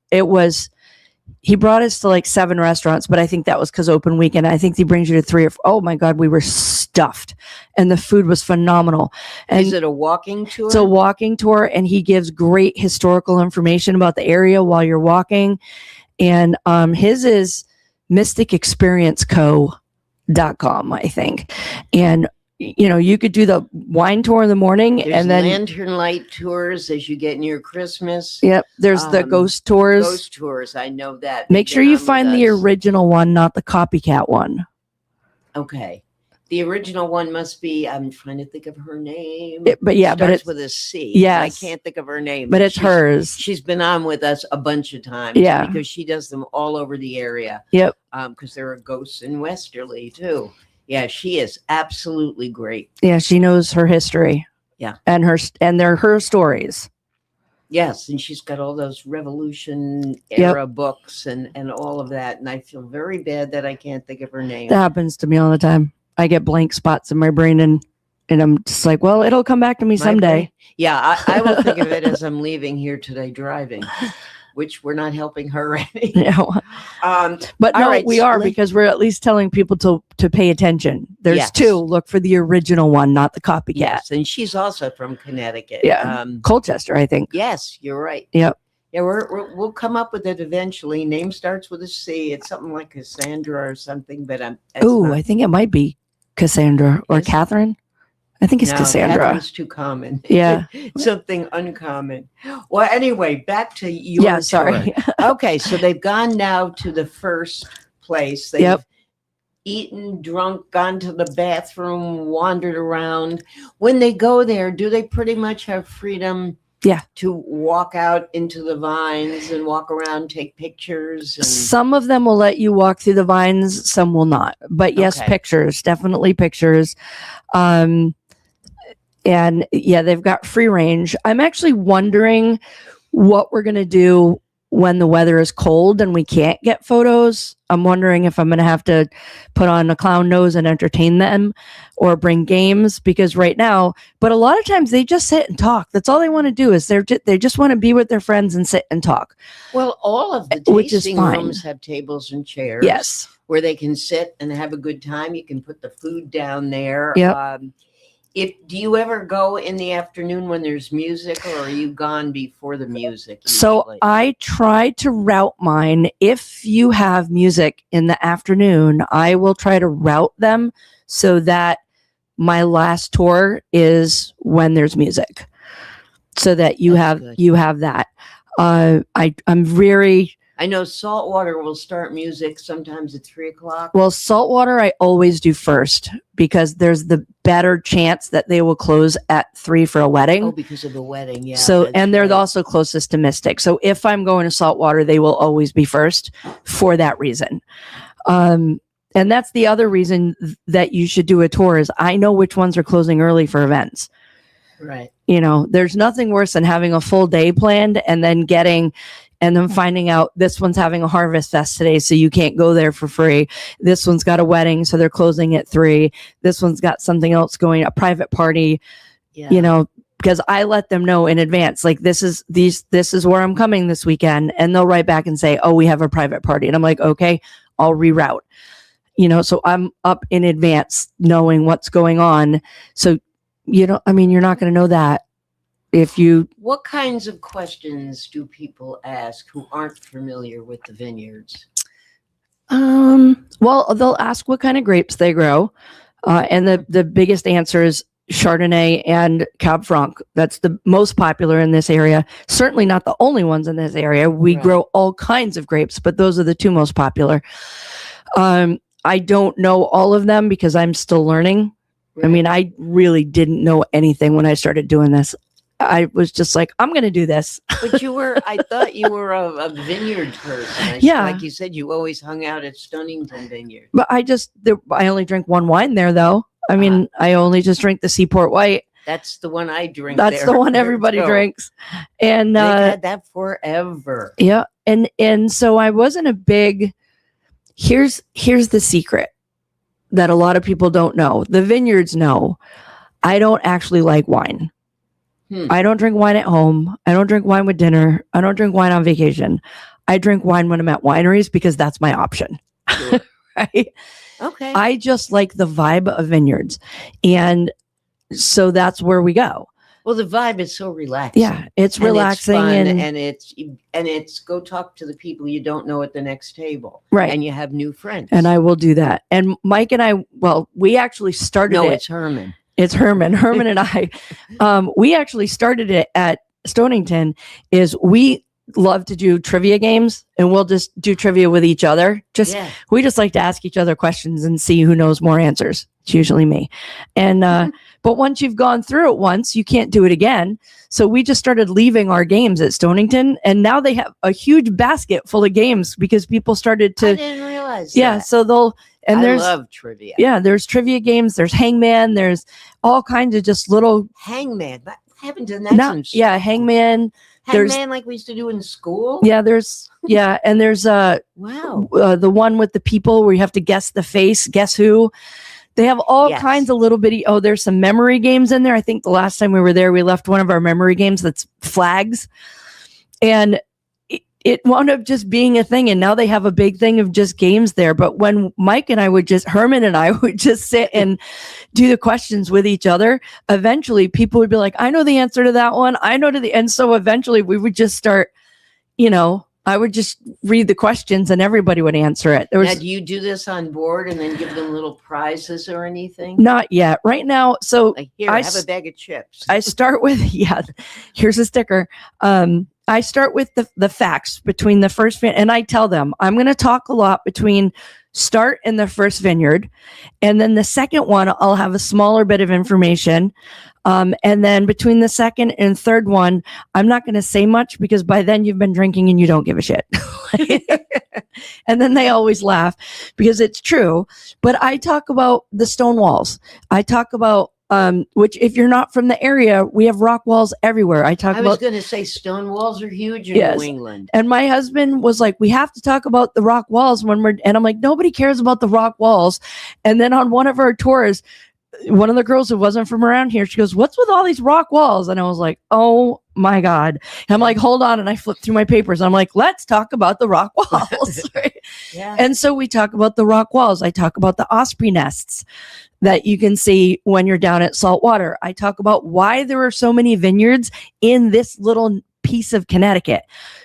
He brought us to like 7 restaurants, but I think that was because open weekend. I think he brings you to 3 or 4. Oh my God, we were stuffed and the food was phenomenal. And Is it a walking tour? it's a walking tour, and he gives great historical information about the area while you're walking. And his is mysticexperienceco.com, I think. And you could do the wine tour in the morning, There's and then lantern light tours as you get near Christmas. yep, there's the ghost tours. Ghost tours, I know that. Make They've sure been you on with find the us. original one, not the copycat one. Okay. The original one must be, I'm trying to think of her name. But Starts it's with a C. Yes. I can't think of her name. but it's hers. She's been on with us a bunch of times. Yeah. Because she does them all over the area. Yep. Because there are ghosts in Westerly too. Yeah, she is absolutely great. Yeah, she knows her history. Yeah. And they're her stories. Yes, and she's got all those Revolution era books and all of that. And I feel very bad that I can't think of her name. That happens to me all the time. I get blank spots in my brain, and I'm just like, well, it'll come back to me My someday. brain- Yeah, I will think of it as I'm leaving here today driving, which we're not helping her any. Yeah. But all no, right, we are, let- because we're at least telling people to pay attention. There's Yes. 2. Look for the original one, not the copycat. Yes, and she's also from Connecticut. Yeah. Colchester, I think. Yes, you're right. Yep. Yeah, we'll come up with it eventually. Name starts with a C. It's something like Cassandra or something, but that's Oh, not- I think it might be Cassandra or Is it? Catherine. I think it's No, Cassandra. Catherine's too common. Yeah. Something uncommon. Well, anyway, back to your Yeah, sorry. tour. Okay, so they've gone now to the first place. They've Yep. eaten, drunk, gone to the bathroom, wandered around. When they go there, do they pretty much have freedom? Yeah. To walk out into the vines and walk around, take pictures. And Some of them will let you walk through the vines, some will not. But yes, Okay. pictures, definitely pictures. And yeah, they've got free range. I'm actually wondering what we're going to do when the weather is cold and we can't get photos. I'm wondering if I'm going to have to put on a clown nose and entertain them, or bring games, because right now, but a lot of times they just sit and talk. That's all they want to do, is they just want to be with their friends and sit and talk. well, all of the Which is tasting fine. rooms have tables and chairs. Yes. Where they can sit and have a good time. You can put the food down there. Yep. Do you ever go in the afternoon when there's music, or are you gone before the music? So usually? I try to route mine. If you have music in the afternoon, I will try to route them so that my last tour is when there's music, so that you That's good. have that. I'm very I know Saltwater will start music sometimes at 3:00. well. Saltwater, I always do first, because there's the better chance that they will close at 3 for a wedding. Oh, because of the wedding. Yeah. So, that's and they're right. also closest to Mystic. So if I'm going to Saltwater, they will always be first for that reason. And that's the other reason that you should do a tour, is I know which ones are closing early for events. Right. There's nothing worse than having a full day planned and then finding out this one's having a harvest fest today, so you can't go there for free. This one's got a wedding, so they're closing at 3. This one's got something else going, a private party. Yeah. Because I let them know in advance, like, this is where I'm coming this weekend, and they'll write back and say, oh, we have a private party, and I'm like, okay, I'll reroute. So I'm up in advance knowing what's going on. So you're not going to know that if you. What kinds of questions do people ask who aren't familiar with the vineyards? Well, they'll ask what kind of grapes they grow, and the biggest answer is Chardonnay and Cab Franc. That's the most popular in this area. Certainly not the only ones in this area. We Right. grow all kinds of grapes, but those are the 2 most popular. I don't know all of them because I'm still learning. I mean, I really didn't know anything when I started doing this. I was just like, I'm going to do this. But I thought you were a vineyard person. Yeah. Like you said, you always hung out at Stonington Vineyard. But I only drink one wine there, though. I mean, I only just drink the Seaport White. That's the one I drink. That's there. the one everybody So, drinks. And They've had that forever. yeah, and so I wasn't a big. Here's the secret. that a lot of people don't know. The vineyards know. I don't actually like wine. I don't drink wine at home. I don't drink wine with dinner. I don't drink wine on vacation. I drink wine when I'm at wineries because that's my option. Sure. Right? Okay. I just like the vibe of vineyards. And so that's where we go. Well, the vibe is so relaxing. Yeah, it's And relaxing it's fun, and and it's go talk to the people you don't know at the next table. Right. And you have new friends. and I will do that. And Mike and I, well, we actually started No, it. it's Herman. It's Herman. Herman and I, we actually started it at Stonington. Is we love to do trivia games, and we'll just do trivia with each other. We just like to ask each other questions and see who knows more answers. It's usually me. And but once you've gone through it once, you can't do it again. So we just started leaving our games at Stonington, and now they have a huge basket full of games because people started I to. didn't realize Yeah, that. so they'll and I there's love trivia. yeah, there's trivia games, there's Hangman, there's all kinds of just little Hangman. I haven't done that since. Hangman. there's- Hangman like we used to do in school. Yeah, and there's Wow. the one with the people where you have to guess the face, guess who. They have all Yes. kinds of little bitty. Oh, there's some memory games in there. I think the last time we were there, we left one of our memory games that's flags, and it wound up just being a thing. And now they have a big thing of just games there. But when Herman and I would just sit and do the questions with each other, eventually people would be like, I know the answer to that one. And so eventually we would just start, I would just read the questions and everybody would answer it. There Now, was do you do this on board and then give them little prizes or anything? not yet right now. So Like, here, have a bag of chips. I start with, here's a sticker. I start with the facts between the first and I tell them I'm going to talk a lot between start and the first vineyard. And then the second one, I'll have a smaller bit of information. And then between the second and third one, I'm not going to say much because by then you've been drinking and you don't give a shit. And then they always laugh because it's true. But I talk about the stone walls. I talk about which if you're not from the area, we have rock walls everywhere. I I was about going to say stone walls are huge in Yes. New England. and my husband was like, we have to talk about the rock walls and I'm like, nobody cares about the rock walls. And then on one of our tours, one of the girls who wasn't from around here, she goes, what's with all these rock walls? And I was like, oh my God. And I'm like, hold on. And I flipped through my papers. And I'm like, let's talk about the rock walls. Right? Yeah. And so we talk about the rock walls. I talk about the osprey nests that you can see when you're down at saltwater. I talk about why there are so many vineyards in this little piece of Connecticut,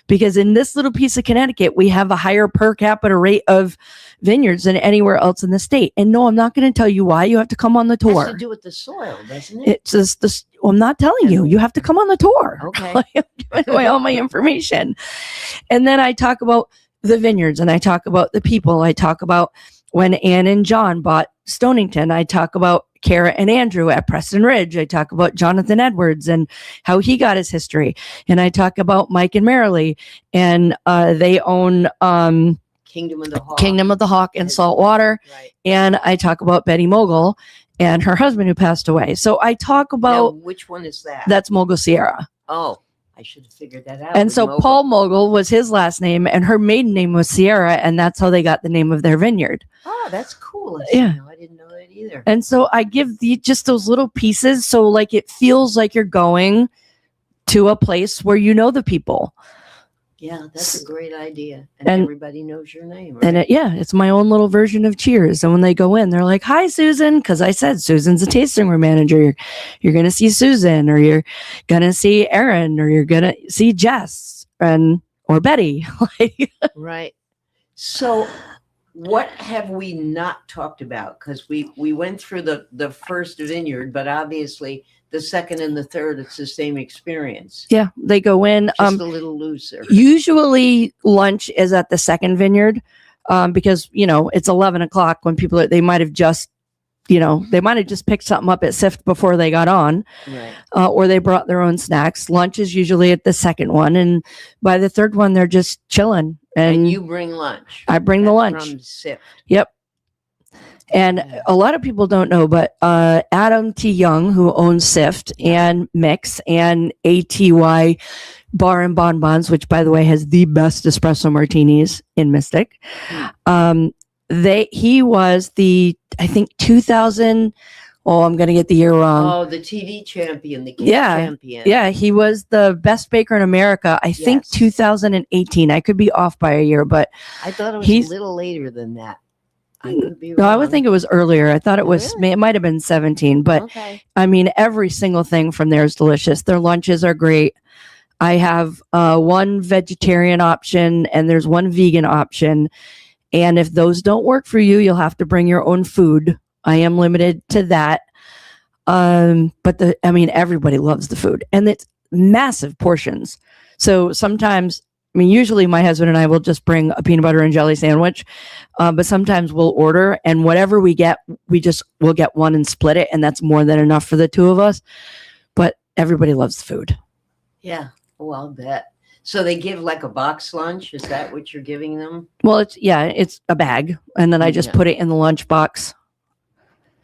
because in this little piece of Connecticut, we have a higher per capita rate of vineyards than anywhere else in the state. And no, I'm not going to tell you why. You have to come on the It has tour. to do with the soil, doesn't it? It's just this. Well, I'm not telling you. You have to come on the tour. Okay. I'm giving away all my information. And then I talk about the vineyards and I talk about the people. I talk about when Ann and John bought Stonington. I talk about Kara and Andrew at Preston Ridge. I talk about Jonathan Edwards and how he got his history. And I talk about Mike and Marilee, and they own Kingdom of the Hawk. Kingdom of the Hawk and Saltwater. Right. And I talk about Betty Mogul and her husband who passed away. So I talk Now, about which one is that? that's Mogul Sierra. Oh, I should have figured that out. And with so Mogul. Paul Mogul was his last name, and her maiden name was Sierra, and that's how they got the name of their vineyard. Oh, that's cool. Yeah. I didn't know that either. And so I give just those little pieces, so like it feels like you're going to a place where you know the people. Yeah, that's a great idea. And, And- everybody knows your name, right? And it's my own little version of Cheers. And when they go in, they're like, "Hi, Susan," because I said Susan's a tasting room manager. You're going to see Susan, or you're going to see Aaron, or you're going to see Jess or Betty. Right. So what have we not talked about? Because we went through the first vineyard, but obviously the second and the third, it's the same experience. Yeah, they go in. Just a little looser. Usually lunch is at the second vineyard because, it's 11 o'clock when they might have just, they might have just picked something up at SIFT before they got on, Right. or they brought their own snacks. Lunch is usually at the second one. And by the third one, they're just chilling. And you bring lunch. I bring the That's lunch. from SIP. Yep. And a lot of people don't know, but Adam T. Young, who owns SIFT and Mix and ATY Bar and Bonbons, which by the way has the best espresso martinis in Mystic, He was I think 2000. Oh, I'm going to get the year wrong. Oh, the TV champion, the cake Yeah. champion. Yeah, he was the best baker in America. I think Yes. 2018. I could be off by a year, but I thought it was he's- a little later than that. I could be wrong. no, I would think it was earlier. I thought it was, Really? it might have been 17, but Okay. I mean, every single thing from there is delicious. Their lunches are great. I have one vegetarian option and there's one vegan option. And if those don't work for you, you'll have to bring your own food. I am limited to that. But everybody loves the food and it's massive portions. So sometimes, usually my husband and I will just bring a peanut butter and jelly sandwich. But sometimes we'll order and whatever we get, we'll get one and split it. And that's more than enough for the two of us. But everybody loves the food. Yeah. Oh, I'll bet. So they give like a box lunch. Is that what you're giving them? Well, it's a bag. And then I just Yeah. put it in the lunch box.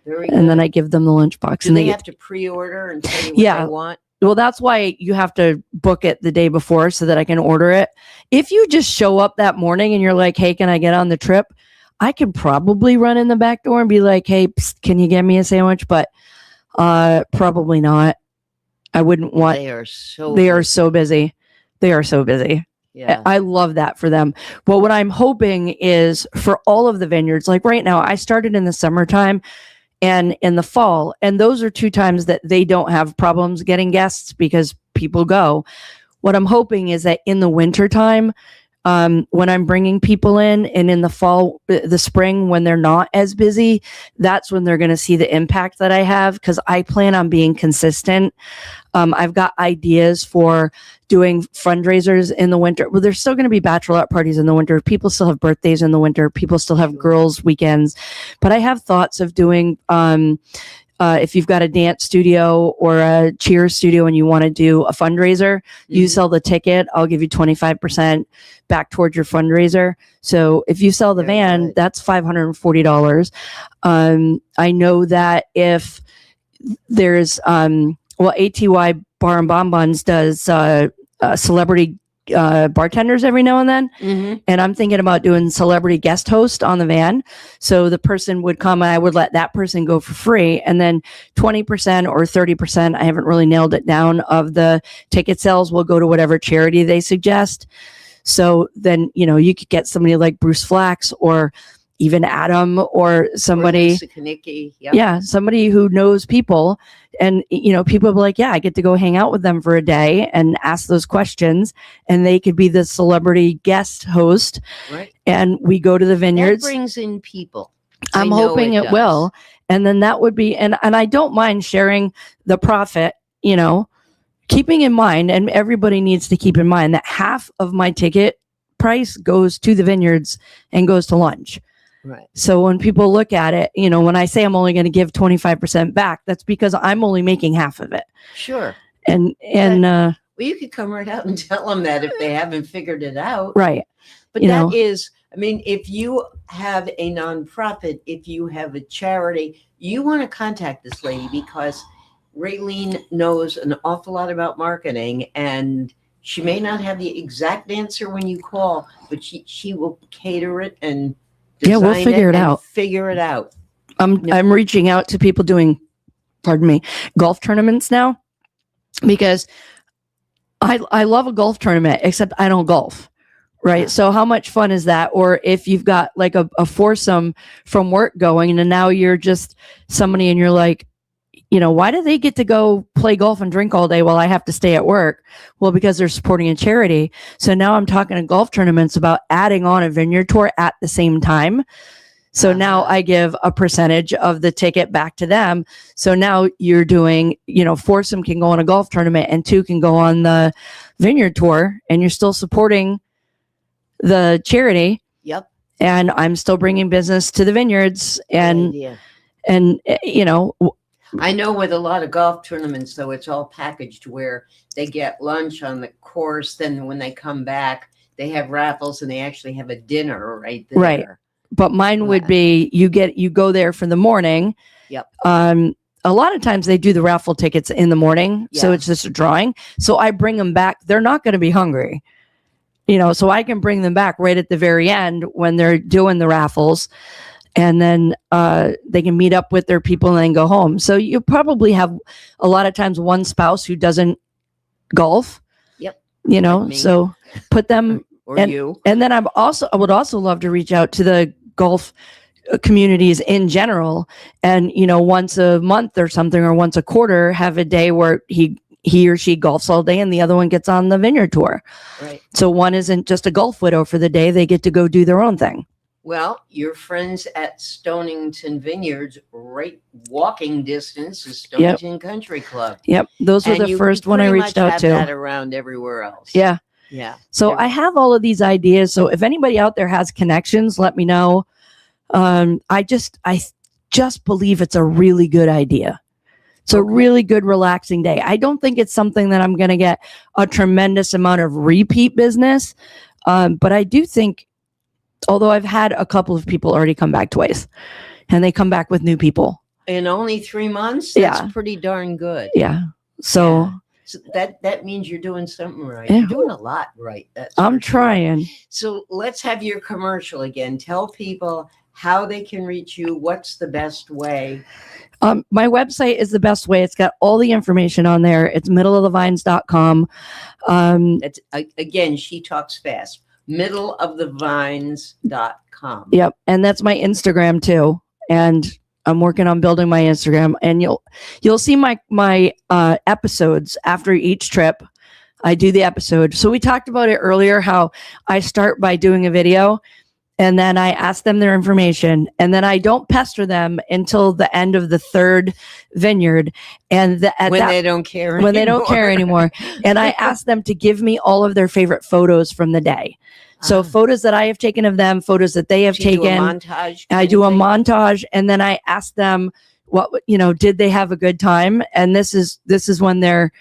Very And then good. I give them the lunch box. Do And they they have to pre-order and tell you what Yeah. they want? Well, that's why you have to book it the day before so that I can order it. If you just show up that morning and you're like, hey, can I get on the trip? I could probably run in the back door and be like, hey, psst, can you get me a sandwich? But probably not. I wouldn't want. They are so They are so busy. They are so busy. Yeah. I love that for them. Well, what I'm hoping is for all of the vineyards, like right now, I started in the summertime and in the fall. And those are two times that they don't have problems getting guests because people go. What I'm hoping is that in the wintertime, when I'm bringing people in and in the fall, the spring, when they're not as busy, that's when they're going to see the impact that I have because I plan on being consistent. I've got ideas for doing fundraisers in the winter. Well, there's still going to be bachelorette parties in the winter. People still have birthdays in the winter. People still have girls' weekends. But I have thoughts of doing, if you've got a dance studio or a cheer studio and you want to do a fundraiser, you sell the ticket. I'll give you 25% back towards your fundraiser. So if you sell the Very van, good. that's $540. I know that if there's, ATY Bar and Bonbons does celebrity bartenders every now and then. Mm-hmm. And I'm thinking about doing celebrity guest host on the van. So the person would come and I would let that person go for free. And then 20% or 30%, I haven't really nailed it down, of the ticket sales will go to whatever charity they suggest. So then, you could get somebody like Bruce Flax or even Adam or somebody. Yeah, somebody who knows people. And, people will be like, yeah, I get to go hang out with them for a day and ask those questions. And they could be the celebrity guest host. Right. And we go to the vineyards. That brings in people. I'm hoping it does. will. And then that would be, and I don't mind sharing the profit, keeping in mind, and everybody needs to keep in mind that half of my ticket price goes to the vineyards and goes to lunch. Right. So when people look at it, when I say I'm only going to give 25% back, that's because I'm only making half of it. Sure. And Well, you could come right out and tell them that if they haven't figured it out. right. But that is, if you have a nonprofit, if you have a charity, you want to contact this lady because Raylene knows an awful lot about marketing and she may not have the exact answer when you call, but she will cater it and we'll design figure it and out. Figure it out. I'm reaching out to people doing, golf tournaments now because I love a golf tournament, except I don't golf. Right. So how much fun is that? Or if you've got like a foursome from work going and now you're just somebody and you're like, why do they get to go play golf and drink all day while I have to stay at work? Well, because they're supporting a charity. So now I'm talking to golf tournaments about adding on a vineyard tour at the same time. So now I give a percentage of the ticket back to them. So now you're doing, foursome can go on a golf tournament and two can go on the vineyard tour and you're still supporting the charity. Yep. And I'm still bringing business to the vineyards and I know with a lot of golf tournaments, though, it's all packaged where they get lunch on the course. Then when they come back, they have raffles and they actually have a dinner right there. Right. But mine would be you go there for the morning. Yep. A lot of times they do the raffle tickets in the morning. So Yeah. it's just a drawing. So I bring them back. They're not going to be hungry. So I can bring them back right at the very end when they're doing the raffles, and then they can meet up with their people and then go home. So you probably have a lot of times one spouse who doesn't golf. Yep. Like me. so put them or and, you. And then I would also love to reach out to the golf communities in general, and once a month or something, or once a quarter, have a day where he or she golfs all day and the other one gets on the vineyard tour. Right. So one isn't just a golf widow for the day, they get to go do their own thing. Well, your friends at Stonington Vineyards, right walking distance is Stonington Country Club. Yep. Those were And the you first one I pretty much much out have to. that around everywhere else. Yeah. Yeah. So I have all of these ideas. So if anybody out there has connections, let me know. I just believe it's a really good idea. It's a really good, relaxing day. I don't think it's something that I'm going to get a tremendous amount of repeat business. But I do think, although I've had a couple of people already come back twice, and they come back with new people. In only 3 months? That's pretty darn good. Yeah. So that means you're doing something right. Yeah. You're doing a lot right. I'm trying. So let's have your commercial again. Tell people how they can reach you. What's the best way? My website is the best way. It's got all the information on there. It's middleofthevines.com. That's again, she talks fast. Middleofthevines.com. Yep. And that's my Instagram too. And I'm working on building my Instagram, and you'll see my episodes after each trip. I do the episode. So we talked about it earlier, how I start by doing a video, and then I ask them their information, and then I don't pester them until the end of the third vineyard. And they don't care when they don't care anymore. And I ask them to give me all of their favorite photos from the day. So photos that I have taken of them, photos that they have taken. Do a montage. I do a montage, and then I ask them did they have a good time? And this is when they're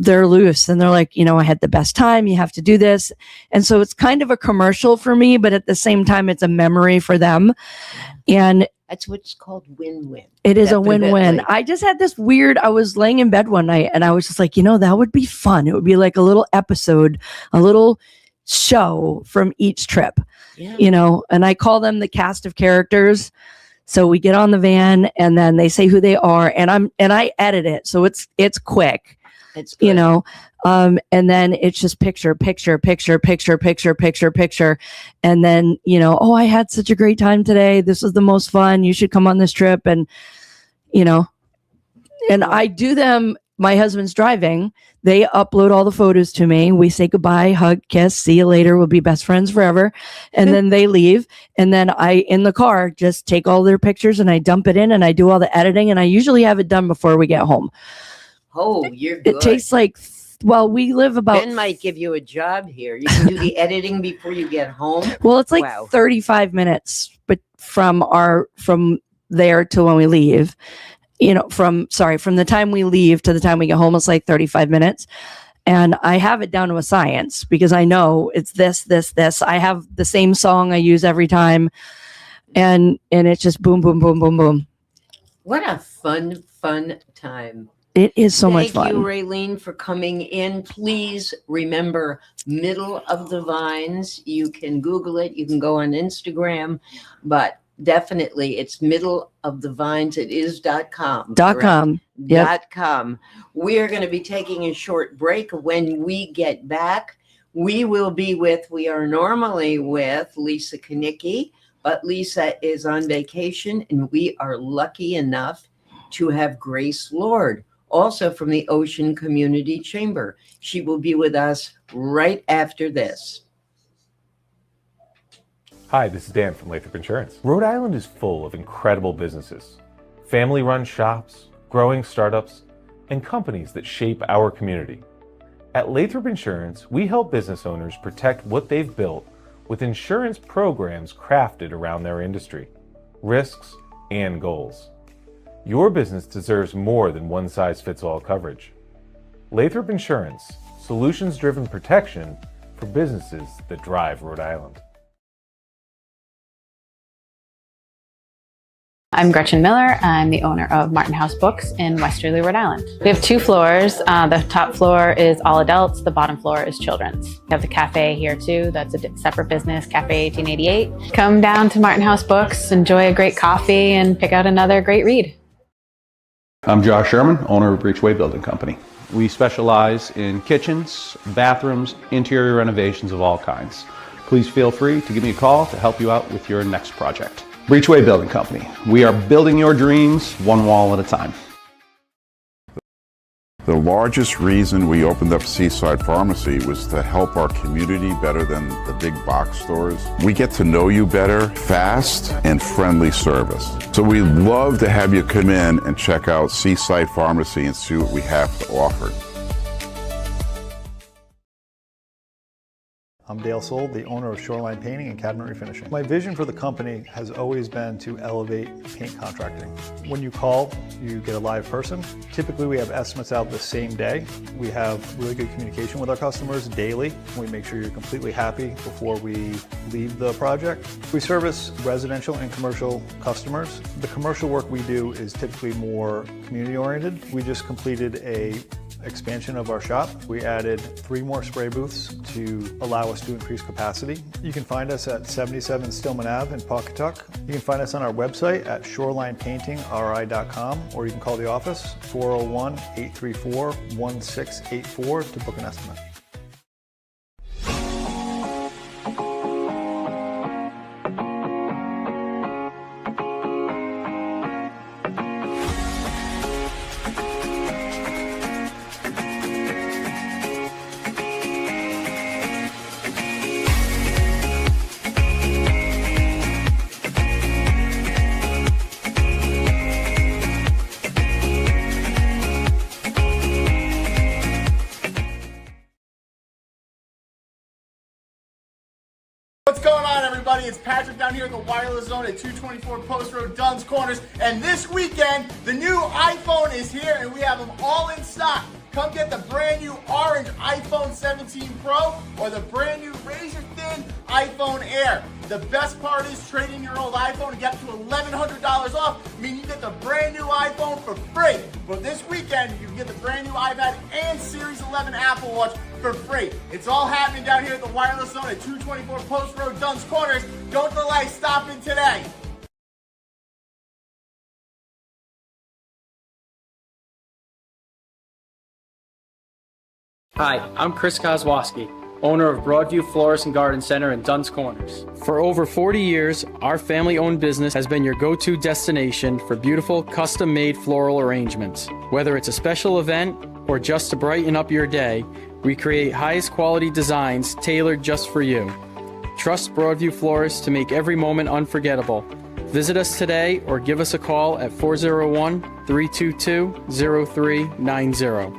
loose, and they're like, I had the best time. You have to do this. And so it's kind of a commercial for me, but at the same time, it's a memory for them. And that's what's called win-win. It is a win-win. I just had this I was laying in bed one night, and I was just like, that would be fun. It would be like a little episode, a little show from each trip, and I call them the cast of characters. So we get on the van, and then they say who they are, and I edit it. So it's quick. It's good. And then it's just picture. And then, I had such a great time today. This was the most fun. You should come on this trip. And, and I do them. My husband's driving. They upload all the photos to me. We say goodbye, hug, kiss, see you later. We'll be best friends forever. And then they leave. And then I, in the car, just take all their pictures and I dump it in, and I do all the editing. And I usually have it done before we get home. Oh, you're good. It takes we live about. Ben might give you a job here. You can do the editing before you get home. Well, it's 35 minutes, but from there to when we leave. From the time we leave to the time we get home, it's like 35 minutes. And I have it down to a science, because I know it's this. I have the same song I use every time. And it's just boom, boom, boom, boom, boom. What a fun time. It is so much fun. Thank you, Raylene, for coming in. Please remember Middle of the Vines. You can Google it. You can go on Instagram, but definitely it's Middle of the Vines. It is .com. .com. Yep. .com. We are going to be taking a short break. When we get back, we are normally with Lisa Kanicki, but Lisa is on vacation, and we are lucky enough to have Grace Lord, also from the Ocean Community Chamber. She will be with us right after this. Hi, this is Dan from Lathrop Insurance. Rhode Island is full of incredible businesses, family-run shops, growing startups, and companies that shape our community. At Lathrop Insurance, we help business owners protect what they've built with insurance programs crafted around their industry, risks, and goals. Your business deserves more than one-size-fits-all coverage. Lathrop Insurance, solutions-driven protection for businesses that drive Rhode Island. I'm Gretchen Miller. I'm the owner of Martin House Books in Westerly, Rhode Island. We have 2 floors. The top floor is all adults. The bottom floor is children's. We have the cafe here too. That's a separate business, Cafe 1888. Come down to Martin House Books, enjoy a great coffee, and pick out another great read. I'm Josh Sherman, owner of Breachway Building Company. We specialize in kitchens, bathrooms, interior renovations of all kinds. Please feel free to give me a call to help you out with your next project. Breachway Building Company. We are building your dreams one wall at a time. The largest reason we opened up Seaside Pharmacy was to help our community better than the big box stores. We get to know you better, fast and friendly service. So we'd love to have you come in and check out Seaside Pharmacy and see what we have to offer. I'm Dale Sold, the owner of Shoreline Painting and Cabinet Refinishing. My vision for the company has always been to elevate paint contracting. When you call, you get a live person. Typically, we have estimates out the same day. We have really good communication with our customers daily. We make sure you're completely happy before we leave the project. We service residential and commercial customers. The commercial work we do is typically more community-oriented. We just completed a expansion of our shop. We added 3 more spray booths to allow us to increase capacity. You can find us at 77 Stillman Ave in Pawcatuck. You can find us on our website at shorelinepaintingri.com, or you can call the office 401-834-1684 to book an estimate. What's going on, everybody? It's Patrick down here at the Wireless Zone at 224 Post Road, Dunn's Corners. And this weekend, the new iPhone is here and we have them all in stock. Come get the brand new orange iPhone 17 Pro or the brand new razor thin iPhone Air. The best part is trading your old iPhone and get up to $1,100 off. I mean, you get the brand new iPhone for free. But this weekend, you can get the brand new iPad and Series 11 Apple Watch for free. It's all happening down here at the Wireless Zone at 224 Post Road, Dunn's Corners. Don't delay, stop in today. Hi, I'm Chris Kozłowski, owner of Broadview Florist and Garden Center in Dunn's Corners. For over 40 years, our family-owned business has been your go-to destination for beautiful, custom-made floral arrangements. Whether it's a special event or just to brighten up your day, we create highest quality designs tailored just for you. Trust Broadview Florists to make every moment unforgettable. Visit us today or give us a call at 401-322-0390.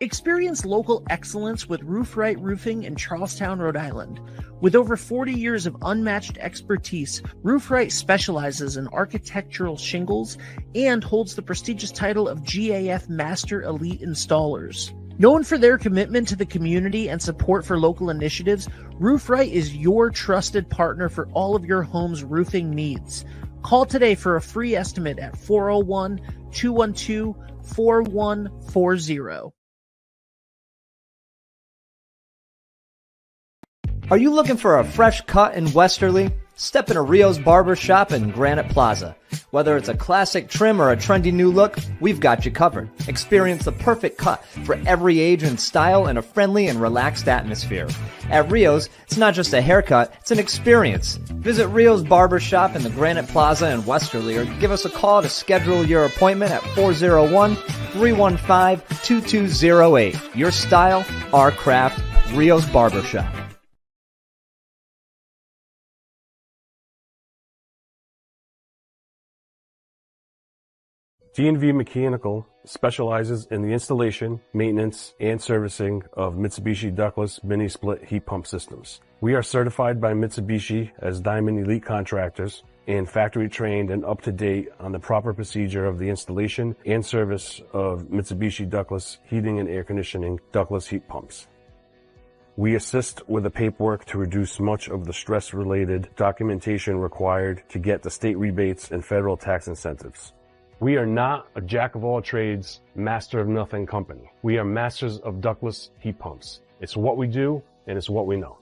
Experience local excellence with Roof Right Roofing in Charlestown, Rhode Island. With over 40 years of unmatched expertise, Roof Right specializes in architectural shingles and holds the prestigious title of GAF Master Elite Installers. Known for their commitment to the community and support for local initiatives, Roof Right is your trusted partner for all of your home's roofing needs. Call today for a free estimate at 401-212-4140. Are you looking for a fresh cut in Westerly? Step into Rio's Barber Shop in Granite Plaza. Whether it's a classic trim or a trendy new look, we've got you covered. Experience the perfect cut for every age and style in a friendly and relaxed atmosphere. At Rio's, it's not just a haircut, it's an experience. Visit Rio's Barber Shop in the Granite Plaza in Westerly or give us a call to schedule your appointment at 401-315-2208. Your style, our craft, Rio's Barber Shop. D&V Mechanical specializes in the installation, maintenance, and servicing of Mitsubishi ductless mini-split heat pump systems. We are certified by Mitsubishi as Diamond Elite Contractors and factory trained and up to date on the proper procedure of the installation and service of Mitsubishi ductless heating and air conditioning ductless heat pumps. We assist with the paperwork to reduce much of the stress-related documentation required to get the state rebates and federal tax incentives. We are not a jack-of-all-trades, master-of-nothing company. We are masters of ductless heat pumps. It's what we do, and it's what we know.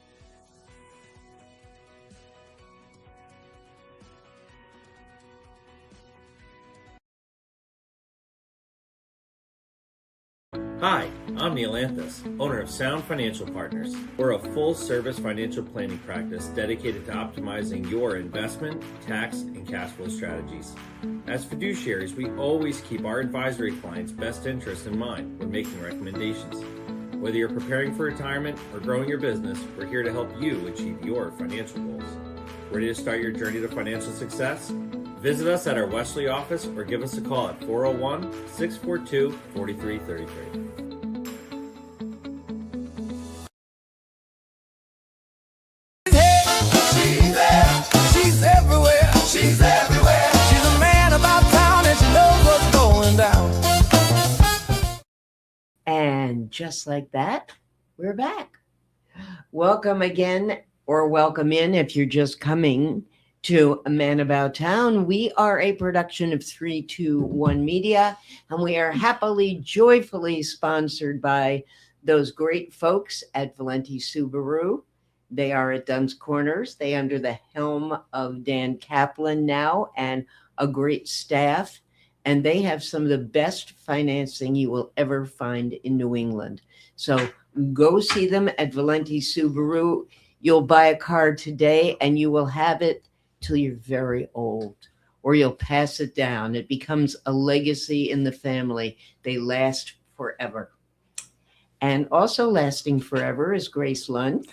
Hi, I'm Neil Anthus, owner of Sound Financial Partners. We're a full-service financial planning practice dedicated to optimizing your investment, tax, and cash flow strategies. As fiduciaries, we always keep our advisory clients' best interests in mind when making recommendations. Whether you're preparing for retirement or growing your business, we're here to help you achieve your financial goals. Ready to start your journey to financial success? Visit us at our Wesley office or give us a call at 401-642-4333. She's everywhere. She's everywhere. She's a man about town and she knows what's going down. And just like that, we're back. Welcome again, or welcome in if you're just coming to A Man About Town. We are a production of 321 Media, and we are happily, joyfully sponsored by those great folks at Valenti Subaru. They are at Dunn's Corners. They under the helm of Dan Kaplan now and a great staff. And they have some of the best financing you will ever find in New England. So go see them at Valenti Subaru. You'll buy a car today and you will have it till you're very old, or you'll pass it down. It becomes a legacy in the family. They last forever. And also lasting forever is Grace Lund.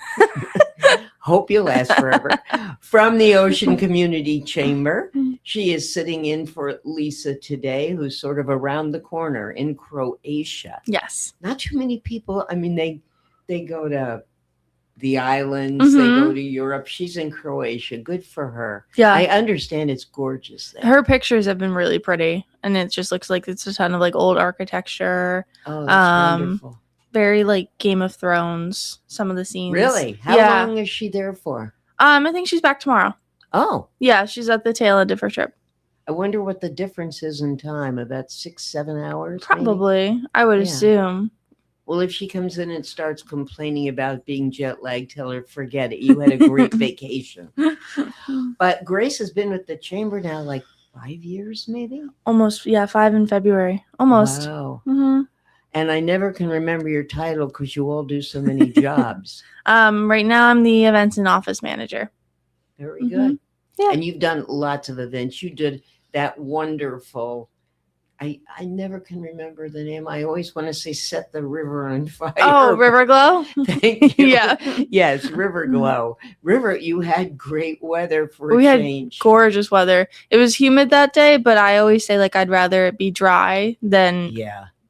Hope you last forever. From the Ocean Community Chamber. She is sitting in for Lisa today, who's sort of around the corner in Croatia. Yes. Not too many people. I mean, they go to the islands, they go to Europe. She's in Croatia. Good for her. Yeah. I understand it's gorgeous there. Her pictures have been really pretty, and it just looks like it's a ton of like old architecture. Oh, that's wonderful. Very like Game of Thrones, some of the scenes. Really? How long is she there for? I think she's back tomorrow. Oh. Yeah, she's at the tail end of her trip. I wonder what the difference is in time. About 6-7 hours? Probably. Maybe? I would assume. Well, if she comes in and starts complaining about being jet lagged, tell her, forget it. You had a great vacation. But Grace has been with the chamber now like 5 years, maybe? Almost, yeah, 5 in February. Almost. Wow. Mm-hmm. And I never can remember your title because you all do so many jobs. Right now I'm the events and office manager. Very good. Yeah. And you've done lots of events. You did that wonderful, I never can remember the name. I always want to say Set the River on Fire. Oh, River Glow? Thank you. Yeah. Yes, River Glow. River, you had great weather for we a had change. gorgeous weather. It was humid that day, but I always say like I'd rather it be dry than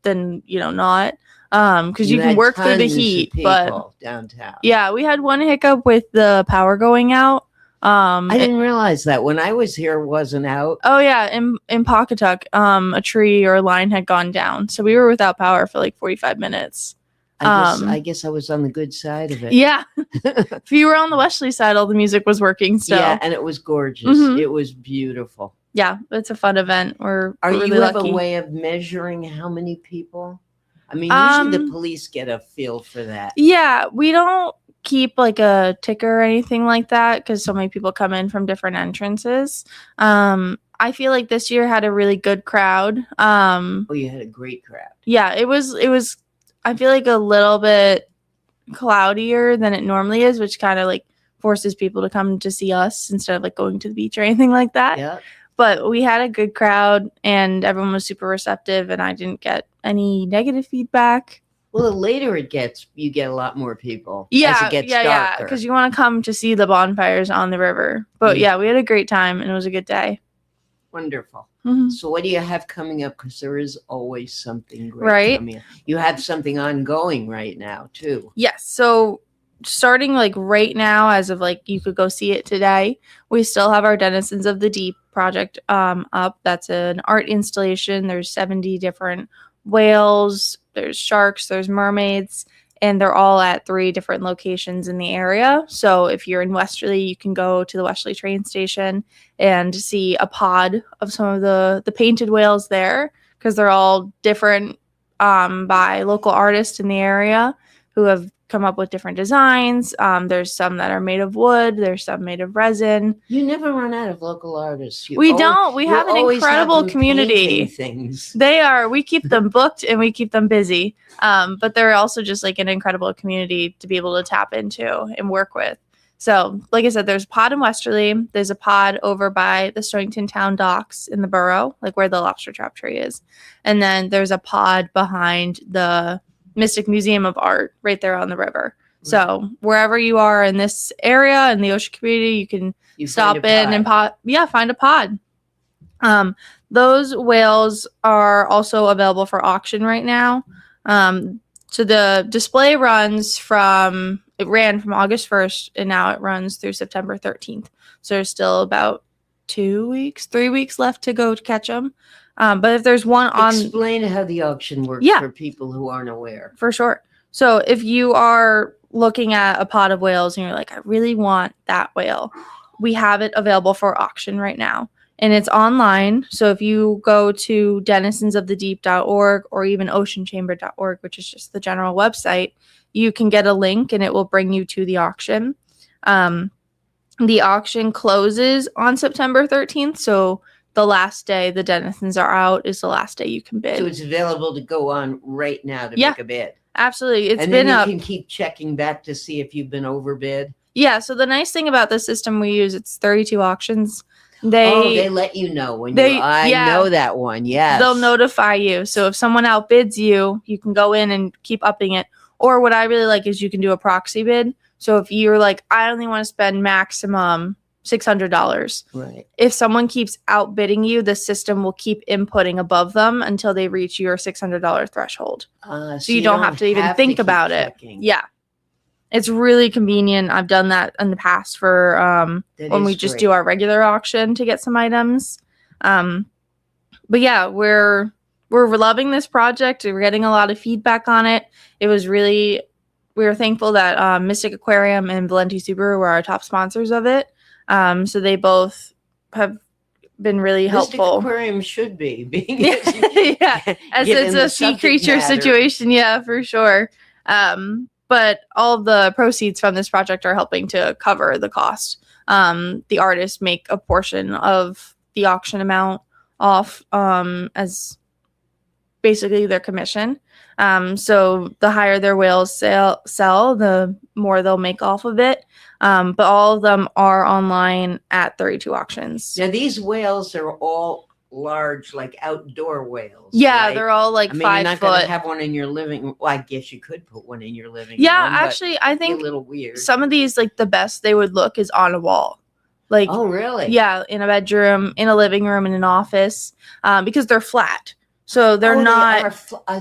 not. Because you can work through the heat. But downtown. Yeah, we had one hiccup with the power going out. I didn't realize that. When I was here, it wasn't out. Oh yeah, in Pawcatuck, a tree or a line had gone down, so we were without power for like 45 minutes. I guess I was on the good side of it. Yeah. If you were on the Wesley side, all the music was working still. Yeah, and it was gorgeous. It was beautiful. Yeah, it's a fun event. We're really you have lucky. a way of measuring how many people? I mean, usually the police get a feel for that. Yeah, we don't keep like a ticker or anything like that because so many people come in from different entrances. I feel like this year had a really good crowd. Oh, you had a great crowd. Yeah, it was I feel like a little bit cloudier than it normally is, which kind of like forces people to come to see us instead of like going to the beach or anything like that. Yeah. But we had a good crowd and everyone was super receptive and I didn't get any negative feedback. Well, the later it gets, you get a lot more people. Yeah, as it gets darker. because you want to come to see the bonfires on the river. But yeah, we had a great time and it was a good day. Wonderful. Mhm. So what do you have coming up? Because there is always something great Right. coming up. You have something ongoing right now too. Yes. So starting like right now, as of like you could go see it today, we still have our Denizens of the Deep project up. That's an art installation. There's 70 different whales, there's sharks, there's mermaids, and they're all at 3 different locations in the area. So if you're in Westerly, you can go to the Westerly train station and see a pod of some of the painted whales there, because they're all different by local artists in the area who have come up with different designs. There's some that are made of wood. There's some made of resin. You never run out of local artists. We don't. We have an incredible community. Things. We keep them booked and we keep them busy. But they're also just like an incredible community to be able to tap into and work with. So, like I said, there's a pod in Westerly. There's a pod over by the Stonington Town docks in the borough, like where the lobster trap tree is. And then there's a pod behind the Mystic Museum of Art right there on the river. So wherever you are in this area in the ocean community, you can stop in and find a pod. Those whales are also available for auction right now. So the display ran from August 1st and now it runs through September 13th. So there's still about 3 weeks left to go to catch them. But if there's one on... Explain how the auction works for people who aren't aware. For sure. So if you are looking at a pod of whales and you're like, I really want that whale, we have it available for auction right now. And it's online. So if you go to denizensofthedeep.org or even oceanchamber.org, which is just the general website, you can get a link and it will bring you to the auction. The auction closes on September 13th. So the last day the denizens are out is the last day you can bid. So it's available to go on right now to make a bid. Absolutely. It's and been then up. You can keep checking back to see if you've been overbid. Yeah. So the nice thing about the system we use, it's 32 auctions. They let you know when I know that one. Yes. They'll notify you. So if someone outbids you, you can go in and keep upping it. Or what I really like is you can do a proxy bid. So if you're like, I only want to spend maximum $600. Right. If someone keeps outbidding you, the system will keep inputting above them until they reach your $600 threshold. So you don't have to even think about it. Yeah. It's really convenient. I've done that in the past for when we just do our regular auction to get some items. But yeah, we're loving this project. We're getting a lot of feedback on it. We were thankful that Mystic Aquarium and Valenti Subaru were our top sponsors of it. So they both have been really helpful. Mystic Aquarium should be being as it's a sea creature situation. Yeah, for sure. But all of the proceeds from this project are helping to cover the cost. The artists make a portion of the auction amount off as basically their commission. So the higher their whales sell, the more they'll make off of it. But all of them are online at 32 auctions. Now these whales are all large, like outdoor whales. Yeah, right? they're all like 5 you're not going foot. to have one in your living room. Well, I guess you could put one in your living room. Yeah, actually, I think a little weird. Some of these, like the best they would look is on a wall. Like, oh, really? Yeah, in a bedroom, in a living room, in an office, because they're flat. So they're not.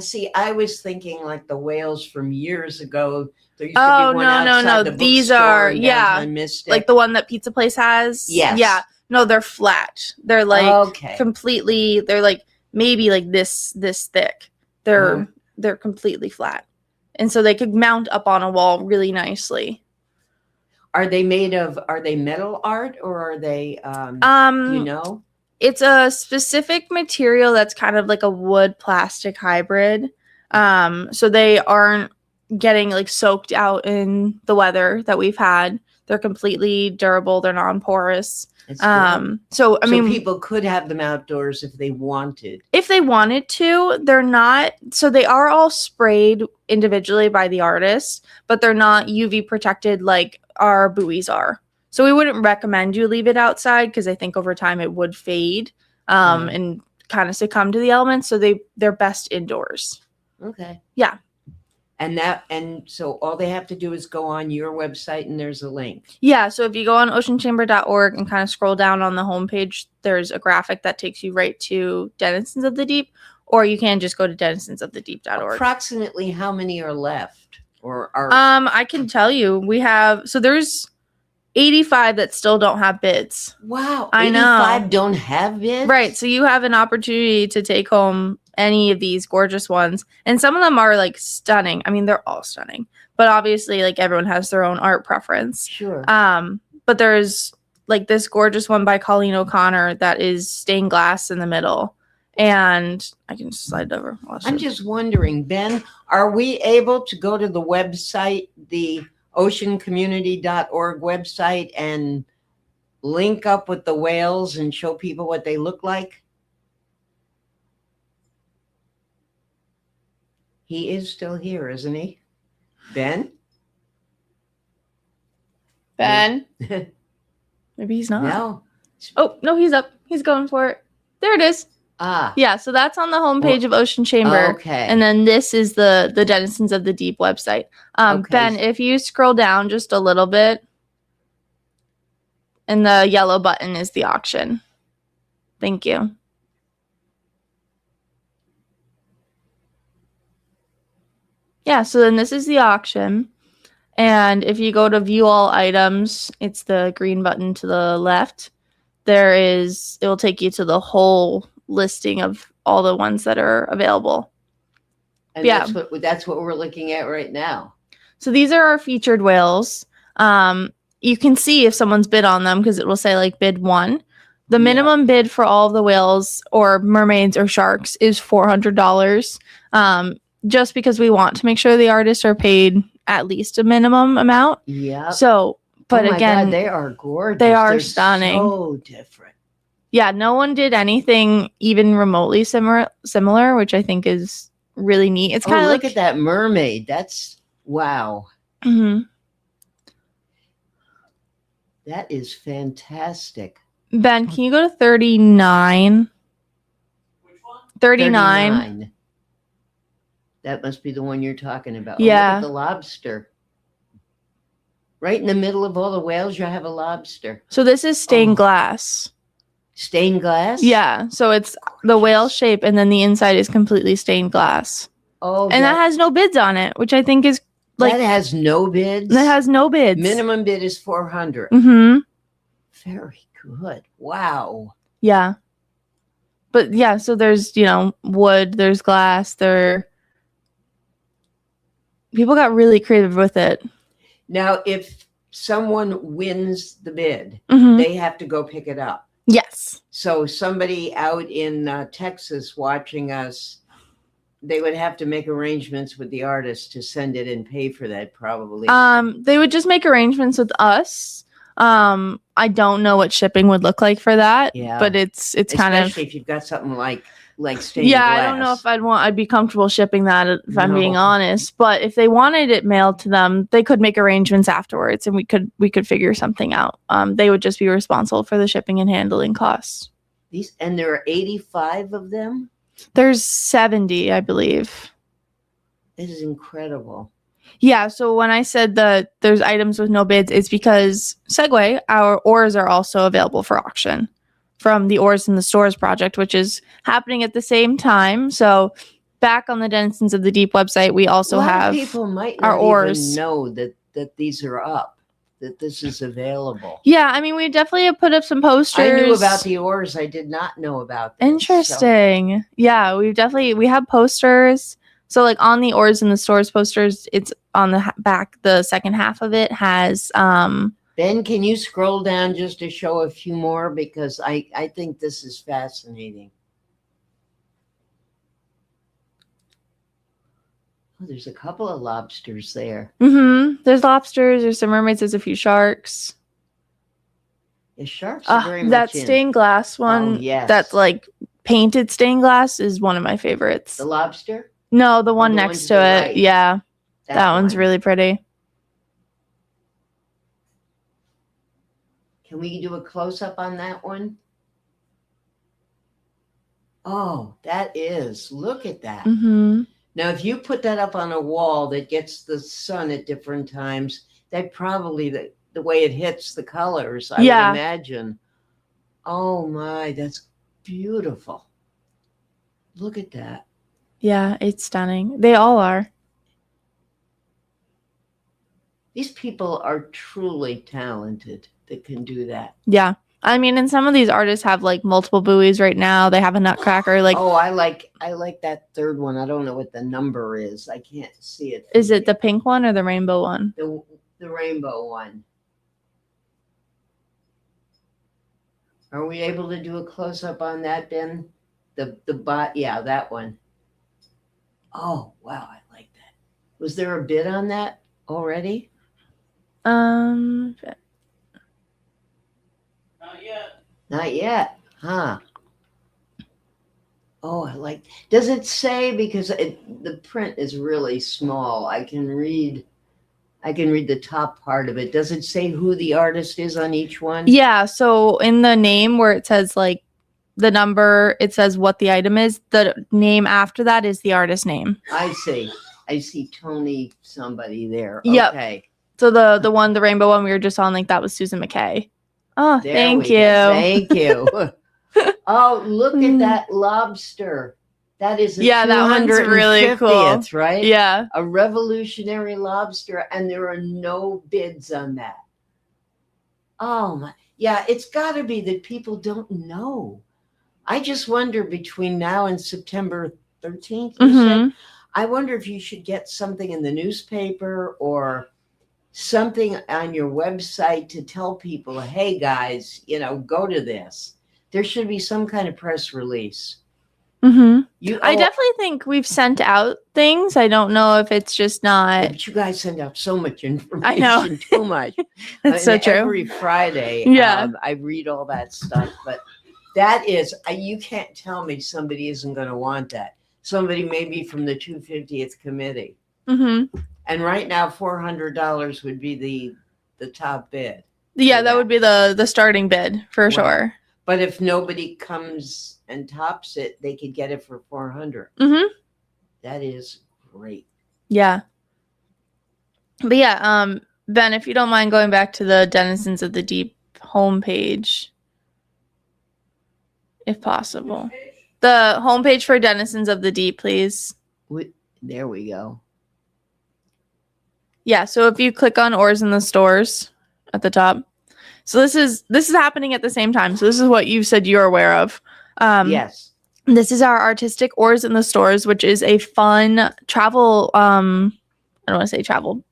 See, I was thinking like the whales from years ago. There used Oh, to be one no. the These bookstore are, in yeah, downtown Mystic. like the one that Pizza Place has. Yes. Yeah. No, they're flat. They're like completely, they're like maybe like this thick. They're completely flat. And so they could mount up on a wall really nicely. Are they metal art or are they, you know? It's a specific material that's kind of like a wood plastic hybrid. So they aren't getting like soaked out in the weather that we've had. They're completely durable. They're non-porous. So people could have them outdoors if they wanted. If they wanted to. They're not. So they are all sprayed individually by the artist, but they're not UV protected like our buoys are. So we wouldn't recommend you leave it outside because I think over time it would fade and kind of succumb to the elements. So they're best indoors. Okay. Yeah. And so all they have to do is go on your website and there's a link. Yeah, so if you go on oceanchamber.org and kind of scroll down on the homepage, there's a graphic that takes you right to Denizens of the Deep, or you can just go to denizensofthedeep.org. Approximately how many are left? Or are I can tell you, there's 85 that still don't have bids. Wow, I 85 know. don't have bids? Right, so you have an opportunity to take home any of these gorgeous ones, and some of them are like stunning. I mean, they're all stunning, but obviously like everyone has their own art preference. Sure. But there's like this gorgeous one by Colleen O'Connor that is stained glass in the middle, and I can slide it over. I'm just wondering, Ben, are we able to go to the website, the oceancommunity.org website, and link up with the whales and show people what they look like? He is still here, isn't he? Ben? Ben? Maybe he's not. No. Oh, no, he's up. He's going for it. There it is. Ah. Yeah, so that's on the homepage of Ocean Chamber. Okay. And then this is the Denizens of the Deep website. Okay. Ben, if you scroll down just a little bit, and the yellow button is the auction. Thank you. Yeah, so then this is the auction. And if you go to view all items, it's the green button to the left. It will take you to the whole listing of all the ones that are available. And Yeah. that's what we're looking at right now. So these are our featured whales. You can see if someone's bid on them because it will say like bid 1. The minimum bid for all of the whales or mermaids or sharks is $400. Just because we want to make sure the artists are paid at least a minimum amount. Yeah. So, but oh my again, God, they are gorgeous. They are They're stunning. So different. Yeah, no one did anything even remotely similar, which I think is really neat. It's kind of look like at that mermaid. That's wow. Mhm. That is fantastic. Ben, can you go to 39? Which one? 39. That must be the one you're talking about. Yeah. Oh, look at the lobster. Right in the middle of all the whales, you have a lobster. So this is stained glass. Stained glass? Yeah. So it's the whale shape, and then the inside is completely stained glass. Oh, and that has no bids on it, which I think is like that has no bids. That has no bids. Minimum bid is 400. Mm-hmm. Very good. Wow. Yeah. But yeah, so there's wood, there's glass, people got really creative with it. Now, if someone wins the bid, Mhm. they have to go pick it up. Yes. So somebody out in Texas watching us, they would have to make arrangements with the artist to send it and pay for that probably. They would just make arrangements with us. I don't know what shipping would look like for that. Yeah. But it's kind of, especially if you've got something like stained yeah, glass. I don't know if I'd be comfortable shipping that if I'm being No. honest. But if they wanted it mailed to them, they could make arrangements afterwards, and we could figure something out. They would just be responsible for the shipping and handling costs. And there are 85 of them. There's 70, I believe. This is incredible. Yeah, so when I said that there's items with no bids, it's because Segway, our oars are also available for auction from the Oars in the Stores project, which is happening at the same time. So back on the Denizens of the Deep website, we also have people might our not oars. even know that these are up, that this is available. Yeah, I mean, we definitely have put up some posters. I knew about the oars. I did not know about this. Interesting. Yeah, we have posters. So like on the Oars in the Stores posters, it's on the back. The second half of it has. Ben, can you scroll down just to show a few more? Because I think this is fascinating. Oh, there's a couple of lobsters there. Mm-hmm. There's lobsters. There's some mermaids. There's a few sharks. The sharks are very That much in. stained glass one. Oh, yes. That's like painted stained glass is one of my favorites. The lobster? No, the one the next one to to the it. right. Yeah. That one's one. really pretty. Can we do a close-up on that one? Oh, that is. Look at that. Mm-hmm. Now, if you put that up on a wall that gets the sun at different times, that probably the way it hits the colors, I would imagine. Oh my, that's beautiful. Look at that. Yeah, it's stunning. They all are. These people are truly talented that can do that. Yeah. I mean, and some of these artists have like multiple buoys right now. They have a nutcracker. Like, oh, I like that third one. I don't know what the number is. I can't see it. Is it the pink one or the rainbow one? The rainbow one. Are we able to do a close up on that, Ben? Yeah, that one. Oh wow, I like that. Was there a bid on that already? Not yet, huh? Oh, I like. Does it say, because the print is really small? I can read the top part of it. Does it say who the artist is on each one? Yeah. So in the name where it says like the number, it says what the item is. The name after that is the artist name. I see Tony somebody there. Yep. Okay. So the rainbow one we were just on, like that was Susan McKay. Oh, There thank we you. go. Thank you. Oh, look at that lobster. That is a that one's really cool. right? Yeah. A revolutionary lobster, and there are no bids on that. Oh my, yeah, it's got to be that people don't know. I just wonder, between now and September 13th, you said, I wonder if you should get something in the newspaper or something on your website to tell people, hey guys, go to this. There should be some kind of press release. I definitely think we've sent out things. I don't know if it's just not. But you guys send out so much information. I know. Too much. That's so true. Every Friday, I read all that stuff. But that is, you can't tell me somebody isn't going to want that. Somebody maybe from the 250th committee. And right now, $400 would be the top bid. Yeah, that would be the starting bid for sure. But if nobody comes and tops it, they could get it for $400. That is great. Yeah. But yeah, Ben, if you don't mind going back to the Denizens of the Deep homepage, if possible. The homepage for Denizens of the Deep, please. There we go. Yeah, so if you click on Oars in the Stores at the top. So this is happening at the same time. So this is what you said you're aware of. Yes. This is our artistic Oars in the Stores, which is a fun travel, I don't want to say travel,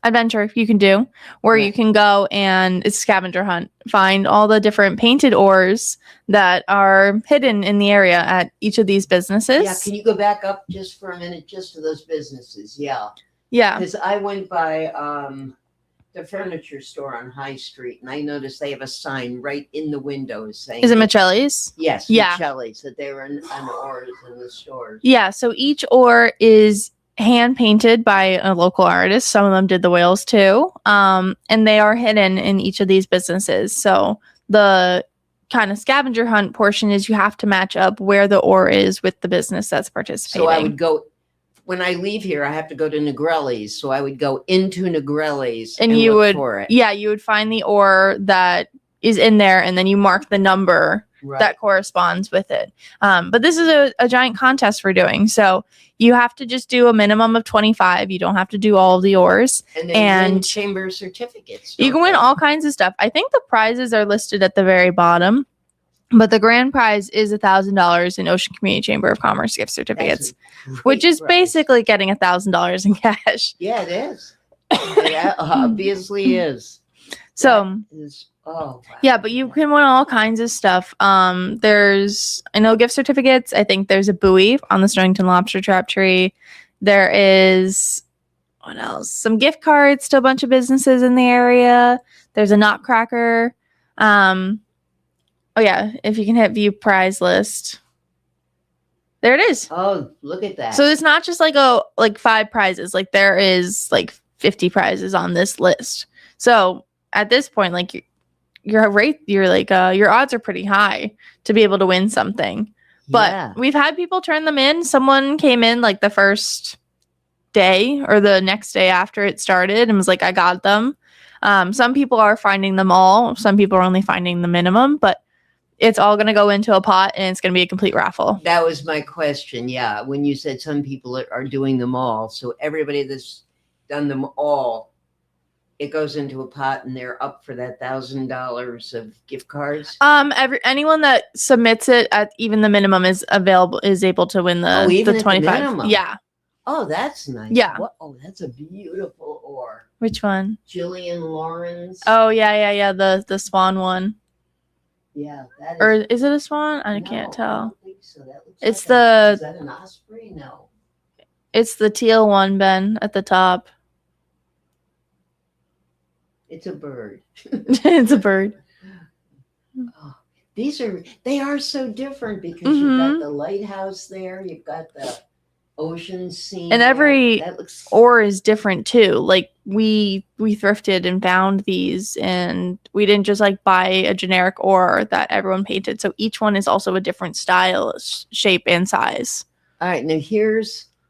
adventure you can do, where you can go and it's a scavenger hunt, find all the different painted oars that are hidden in the area at each of these businesses. Yeah, can you go back up just for a minute, just to those businesses? Yeah. Yeah. Because I went by the furniture store on High Street, and I noticed they have a sign right in the windows saying, is it Michelli's? Yes, yeah. Michelli's, that they were on oars in the stores. Yeah, so each oar is hand painted by a local artist. Some of them did the whales too. And they are hidden in each of these businesses. So the kind of scavenger hunt portion is you have to match up where the oar is with the business that's participating. So I would go, when I leave here, I have to go to Negrelli's. So I would go into Negrelli's and you look would, for it. Yeah, you would find the oar that is in there, and then you mark the number that corresponds with it. But this is a giant contest we're doing. So you have to just do a minimum of 25. You don't have to do all of the oars. And then win chamber certificates. You can win all kinds of stuff. I think the prizes are listed at the very bottom. But the grand prize is $1,000 in Ocean Community Chamber of Commerce gift certificates, which is basically getting $1,000 in cash. Yeah, it is. It obviously is. So, wow. Yeah, but you can win all kinds of stuff. There's, I know, gift certificates. I think there's a buoy on the Stonington Lobster Trap Tree. There is, what else? Some gift cards to a bunch of businesses in the area. There's a nutcracker. Oh yeah, if you can hit view prize list. There it is. Oh, look at that. So it's not just like 5 prizes. Like there is like 50 prizes on this list. So at this point, like your odds are pretty high to be able to win something. But Yeah. we've had people turn them in. Someone came in like the first day or the next day after it started and was like, I got them. Some people are finding them all. Some people are only finding the minimum, but it's all going to go into a pot and it's going to be a complete raffle. That was my question. Yeah. When you said some people are doing them all. So everybody that's done them all, it goes into a pot and they're up for that $1,000 of gift cards. Anyone that submits it at even the minimum is able to win the even the at 25. the minimum. Yeah. Oh, that's nice. Yeah. Oh, that's a beautiful ore. Which one? Jillian Lawrence. Oh yeah. The swan one. Yeah. That is, Or is it a swan? I can't I tell. don't think so. That looks It's like is that an osprey? No. It's the teal one, Ben, at the top. It's a bird. It's a bird. Oh, they are so different because you've got the lighthouse there, you've got the ocean scene, And every that looks ore is different too. Like we thrifted and found these, and we didn't just like buy a generic ore that everyone painted. So each one is also a different style, shape, and size. all right. Now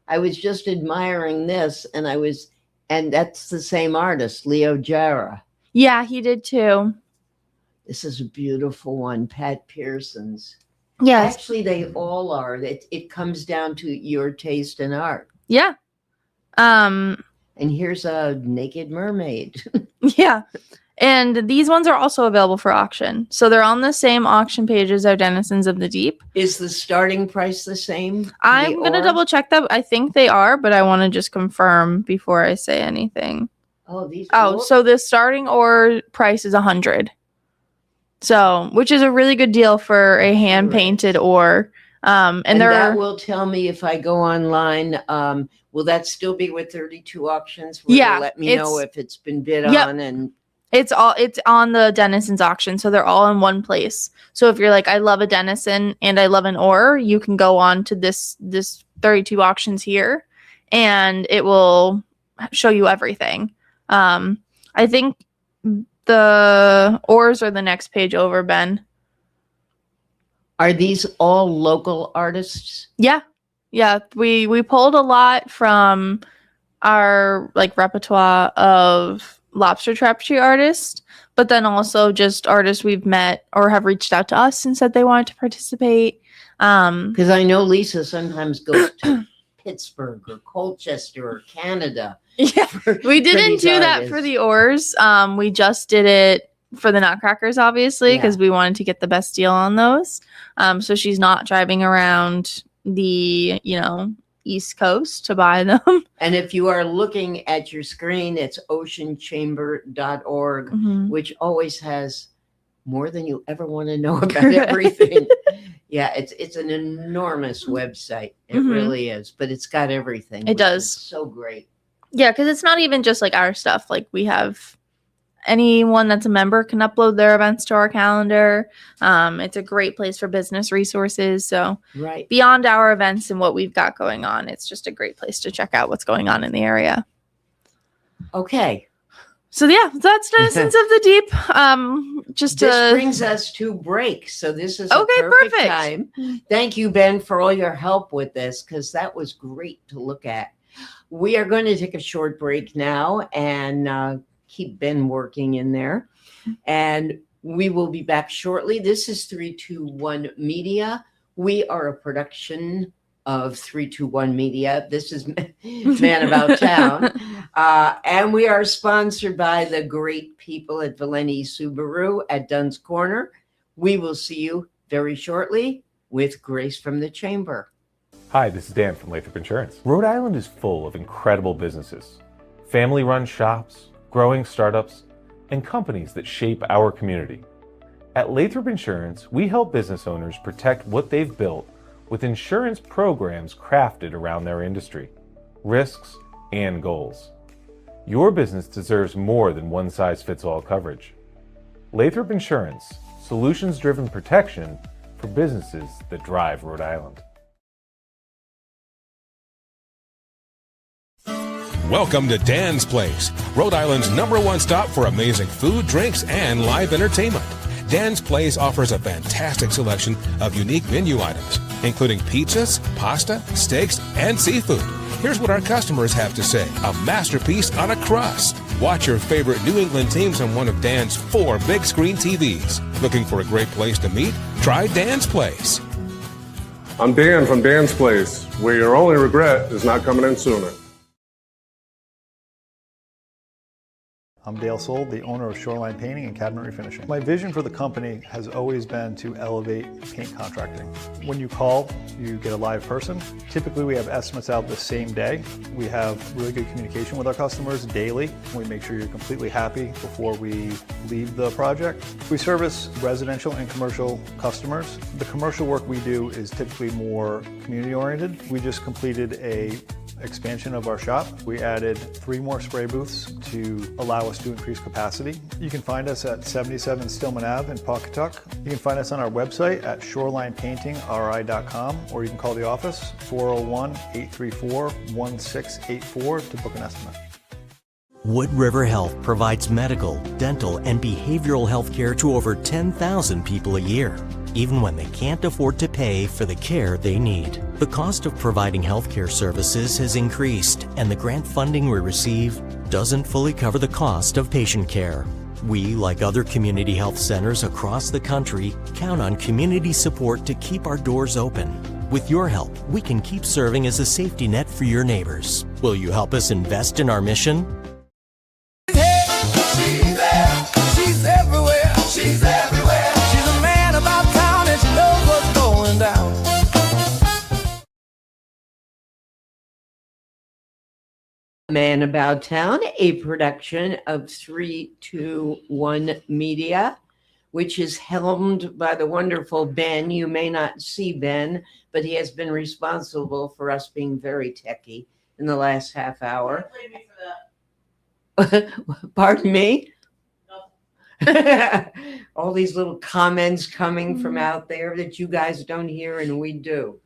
I was just admiring this, and that's the same artist, Leo Jara. Yeah, he did too. This is a beautiful one, Pat Pearson's. Yes. Actually, they all are. It comes down to your taste in art. Yeah. And here's a naked mermaid. Yeah. And these ones are also available for auction. So they're on the same auction page as our Denizens of the Deep. Is the starting price the same? I'm going to double check that. I think they are, but I want to just confirm before I say anything. So the starting ore price is $100. So, which is a really good deal for a hand painted ore. And that will tell me if I go online. Will that still be with 32 auctions? Will Yeah, they let me know if it's been bid Yep. on and it's on the Denizens auction, so they're all in one place. So if you're like, I love a Denizen and I love an ore, you can go on to this 32 auctions here, and it will show you everything. I think the ores are the next page over, Ben. Are these all local artists? Yeah. We pulled a lot from our like repertoire of lobster trapeze artists, but then also just artists we've met or have reached out to us and said they wanted to participate. Because I know Lisa sometimes goes to Pittsburgh or Colchester or Canada. Yeah, we didn't do that for the ores. We just did it for the Nutcrackers, obviously, because we wanted to get the best deal on those. So she's not driving around the, East Coast to buy them. And if you are looking at your screen, it's oceanchamber.org, which always has more than you ever want to know about everything. Yeah, it's an enormous website. It really is, but it's got everything. It does. Is so great. Yeah, because it's not even just like our stuff. Like we have anyone that's a member can upload their events to our calendar. It's a great place for business resources. So beyond our events and what we've got going on, it's just a great place to check out what's going on in the area. Okay. So yeah, that's Denizens of the Deep. This brings us to break. So this is a perfect time. Thank you, Ben, for all your help with this, because that was great to look at. We are going to take a short break now and keep Ben working in there. And we will be back shortly. This is 321 Media. We are a production of 321 Media. This is Man About Town. And we are sponsored by the great people at Valenti Subaru at Dunn's Corner. We will see you very shortly with Grace from the Chamber. Hi, this is Dan from Lathrop Insurance. Rhode Island is full of incredible businesses, family-run shops, growing startups, and companies that shape our community. At Lathrop Insurance, we help business owners protect what they've built with insurance programs crafted around their industry, risks, and goals. Your business deserves more than one-size-fits-all coverage. Lathrop Insurance, solutions-driven protection for businesses that drive Rhode Island. Welcome to Dan's Place, Rhode Island's #1 stop for amazing food, drinks, and live entertainment. Dan's Place offers a fantastic selection of unique menu items, including pizzas, pasta, steaks, and seafood. Here's what our customers have to say. A masterpiece on a crust. Watch your favorite New England teams on one of Dan's 4 big screen TVs. Looking for a great place to meet? Try Dan's Place. I'm Dan from Dan's Place, where your only regret is not coming in sooner. I'm Dale Soul, the owner of Shoreline Painting and Cabinet Refinishing. My vision for the company has always been to elevate paint contracting. When you call, you get a live person. Typically, we have estimates out the same day. We have really good communication with our customers daily. We make sure you're completely happy before we leave the project. We service residential and commercial customers. The commercial work we do is typically more community-oriented. We just completed a expansion of our shop. We added 3 more spray booths to allow us to increase capacity. You can find us at 77 Stillman Ave in Pawcatuck. You can find us on our website at shorelinepaintingri.com, or you can call the office 401-834-1684 to book an estimate. Wood River Health provides medical, dental, and behavioral health care to over 10,000 people a year, even when they can't afford to pay for the care they need. The cost of providing healthcare services has increased, and the grant funding we receive doesn't fully cover the cost of patient care. We, like other community health centers across the country, count on community support to keep our doors open. With your help, we can keep serving as a safety net for your neighbors. Will you help us invest in our mission? She's everywhere. She's everywhere. She's a man about town and she knows what's going down. Man About Town, a production of 321 Media, which is helmed by the wonderful Ben. You may not see Ben, but he has been responsible for us being very techy in the last half hour. Pardon me? All these little comments coming from out there that you guys don't hear and we do.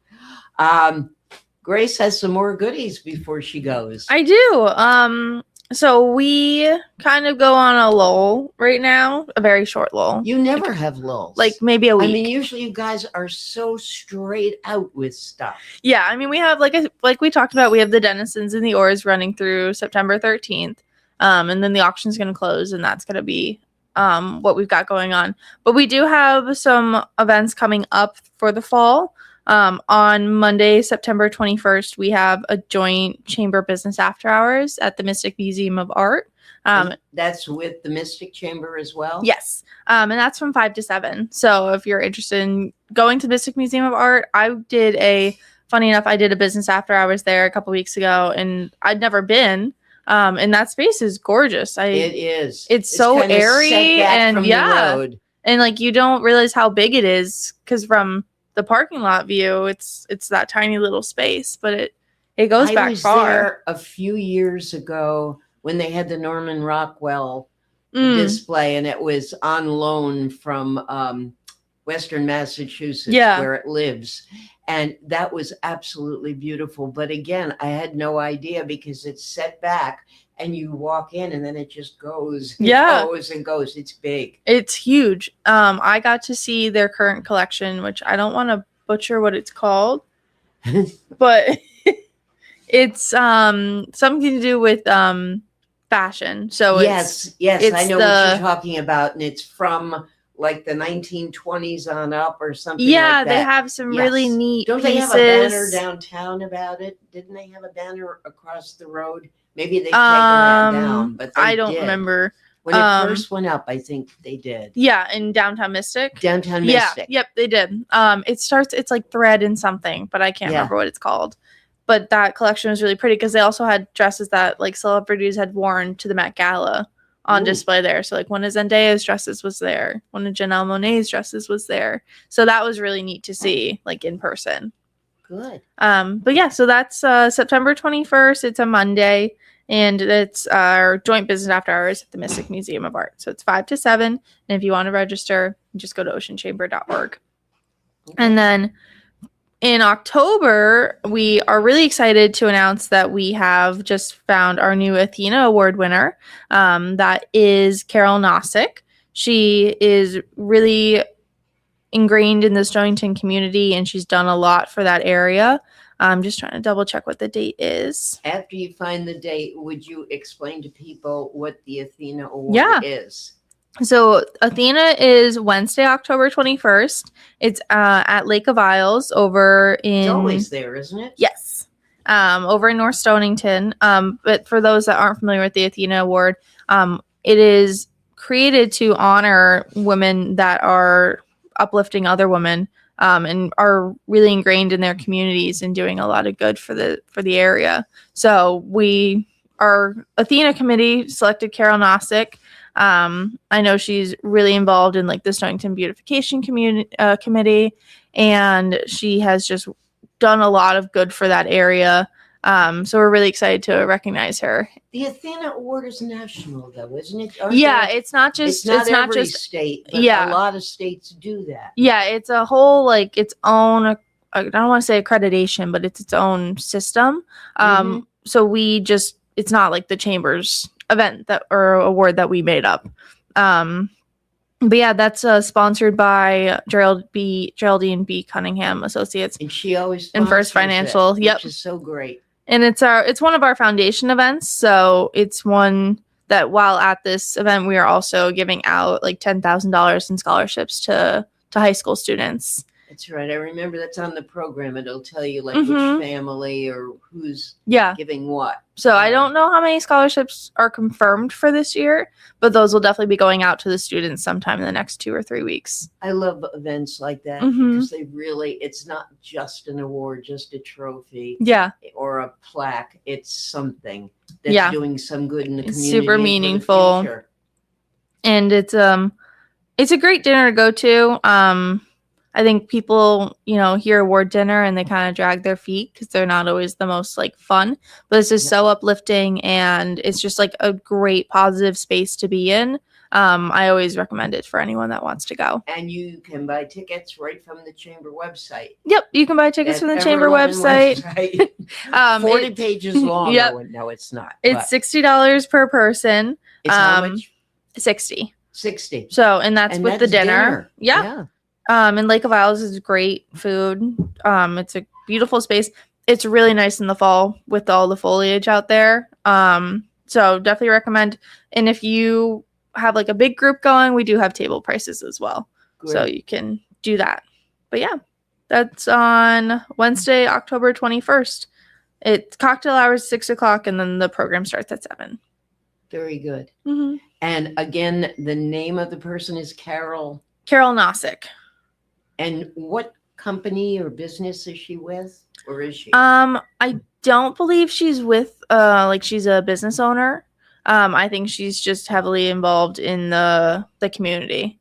Grace has some more goodies before she goes. I do. So we kind of go on a lull right now, a very short lull. You never have lulls. Like maybe a week. I mean, usually you guys are so straight out with stuff. Yeah, I mean, we have like we talked about, we have the Denizens and the Oars running through September 13th. And then the auction's going to close, and that's going to be what we've got going on. But we do have some events coming up for the fall. On Monday, September 21st, we have a joint chamber business after hours at the Mystic Museum of Art. That's with the Mystic Chamber as well? Yes. And that's from 5 to 7. So if you're interested in going to the Mystic Museum of Art, funny enough, I did a business after hours there a couple weeks ago, and I'd never been. And that space is gorgeous. It is. It's so kinda airy set back and from the road. and like you don't realize how big it is because from the parking lot view, it's that tiny little space, but it goes back I was far. there a few years ago when they had the Norman Rockwell display, and it was on loan from Western Massachusetts, where it lives. And that was absolutely beautiful. But again, I had no idea because it's set back and you walk in and then it just goes. Goes and goes. It's big. It's huge. I got to see their current collection, which I don't want to butcher what it's called, but it's something to do with fashion. So yes, I know what you're talking about. And it's from like the 1920s on up or something like that. They have some really neat Don't pieces. they have a banner downtown about it? Didn't they have a banner across the road? Maybe they've taken that down, but I don't remember. When it first went up, I think they did. Yeah, in Downtown Mystic. Downtown Mystic. Yep, they did. It's like thread and something, but I can't remember what it's called. But that collection was really pretty because they also had dresses that like celebrities had worn to the Met Gala on display there. So like one of Zendaya's dresses was there. One of Janelle Monáe's dresses was there. So that was really neat to see like in person. Good. But yeah, so that's September 21st. It's a Monday, and it's our joint business after hours at the Mystic Museum of Art. So it's 5 to 7. And if you want to register, just go to oceanchamber.org. Okay. And then in October, we are really excited to announce that we have just found our new Athena Award winner. That is Carol Nossick. She is really ingrained in the Stonington community, and she's done a lot for that area. I'm just trying to double check what the date is. After you find the date, would you explain to people what the Athena Award is? So Athena is Wednesday, October 21st. It's at Lake of Isles over in... It's always there, isn't it? Yes. Over in North Stonington. But for those that aren't familiar with the Athena Award, it is created to honor women that are uplifting other women and are really ingrained in their communities and doing a lot of good for the area. So our Athena committee selected Carol Nossick. I know she's really involved in like the Stonington Beautification Committee, and she has just done a lot of good for that area. So we're really excited to recognize her. The Athena Award is national, though, isn't it? It's not just every state, but a lot of states do that. Yeah, it's a whole like its own. I don't want to say accreditation, but it's its own system. So it's not like the chamber's event or award that we made up. But yeah, that's sponsored by Geraldine B. Cunningham Associates, and she always and First Financial. Which is so great. And it's one of our foundation events, so it's one that while at this event we are also giving out like $10,000 in scholarships to high school students. That's right. I remember that's on the program. It'll tell you like which family or who's giving what. So I don't know how many scholarships are confirmed for this year, but those will definitely be going out to the students sometime in the next 2 or 3 weeks. I love events like that because it's not just an award, just a trophy or a plaque. It's something that's doing some good in the community. Super meaningful. And it's a great dinner to go to. I think people, hear award dinner and they kind of drag their feet because they're not always the most like fun, but this is so uplifting and it's just like a great positive space to be in. I always recommend it for anyone that wants to go. And you can buy tickets right from the chamber website. Yep, you can buy tickets from the chamber website. 40 pages long. No, it's not. It's $60 per person. It's how much? 60. 60. So, and that's with the dinner. Yeah. And Lake of Isles is great food. It's a beautiful space. It's really nice in the fall with all the foliage out there. So definitely recommend. And if you have like a big group going, we do have table prices as well. Great. So you can do that. But yeah, that's on Wednesday, October 21st. It's cocktail hours 6:00, and then the program starts at 7. Very good. And again, the name of the person is Carol Nossick. And what company or business is she with, or is she? I don't believe she's with she's a business owner. I think she's just heavily involved in the community.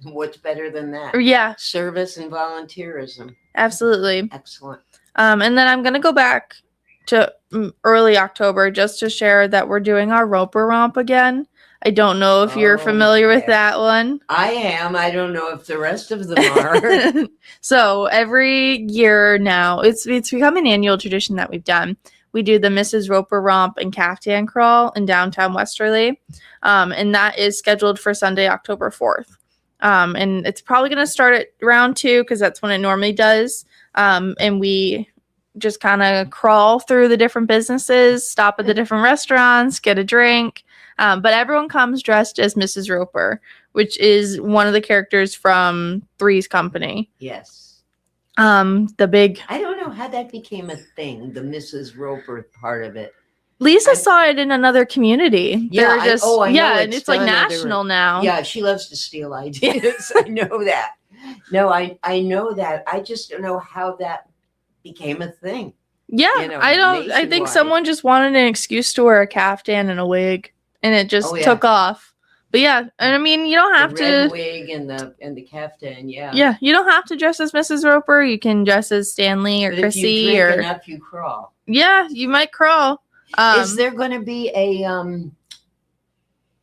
What's better than that? Yeah, service and volunteerism. Absolutely. Excellent. And then I'm gonna go back to early October just to share that we're doing our Roper Romp again. I don't know if you're familiar with that one. I am. I don't know if the rest of them are. So every year now, it's become an annual tradition that we've done. We do the Mrs. Roper Romp and Caftan Crawl in downtown Westerly. And that is scheduled for Sunday, October 4th. And it's probably going to start at round 2 because that's when it normally does. And we just kind of crawl through the different businesses, stop at the different restaurants, get a drink. But everyone comes dressed as Mrs. Roper, which is one of the characters from Three's Company. Yes. The big... I don't know how that became a thing, the Mrs. Roper part of it. Lisa saw it in another community. Yeah, I know and it's like national now. Yeah, she loves to steal ideas. I know that. No, I know that. I just don't know how that became a thing. Yeah, I think someone just wanted an excuse to wear a caftan and a wig. And it just took off. But yeah, and I mean, you don't have the red wig and the caftan, Yeah, you don't have to dress as Mrs. Roper. You can dress as Stanley or Chrissy. If you drink enough, you crawl. Yeah, you might crawl. Is there going to be a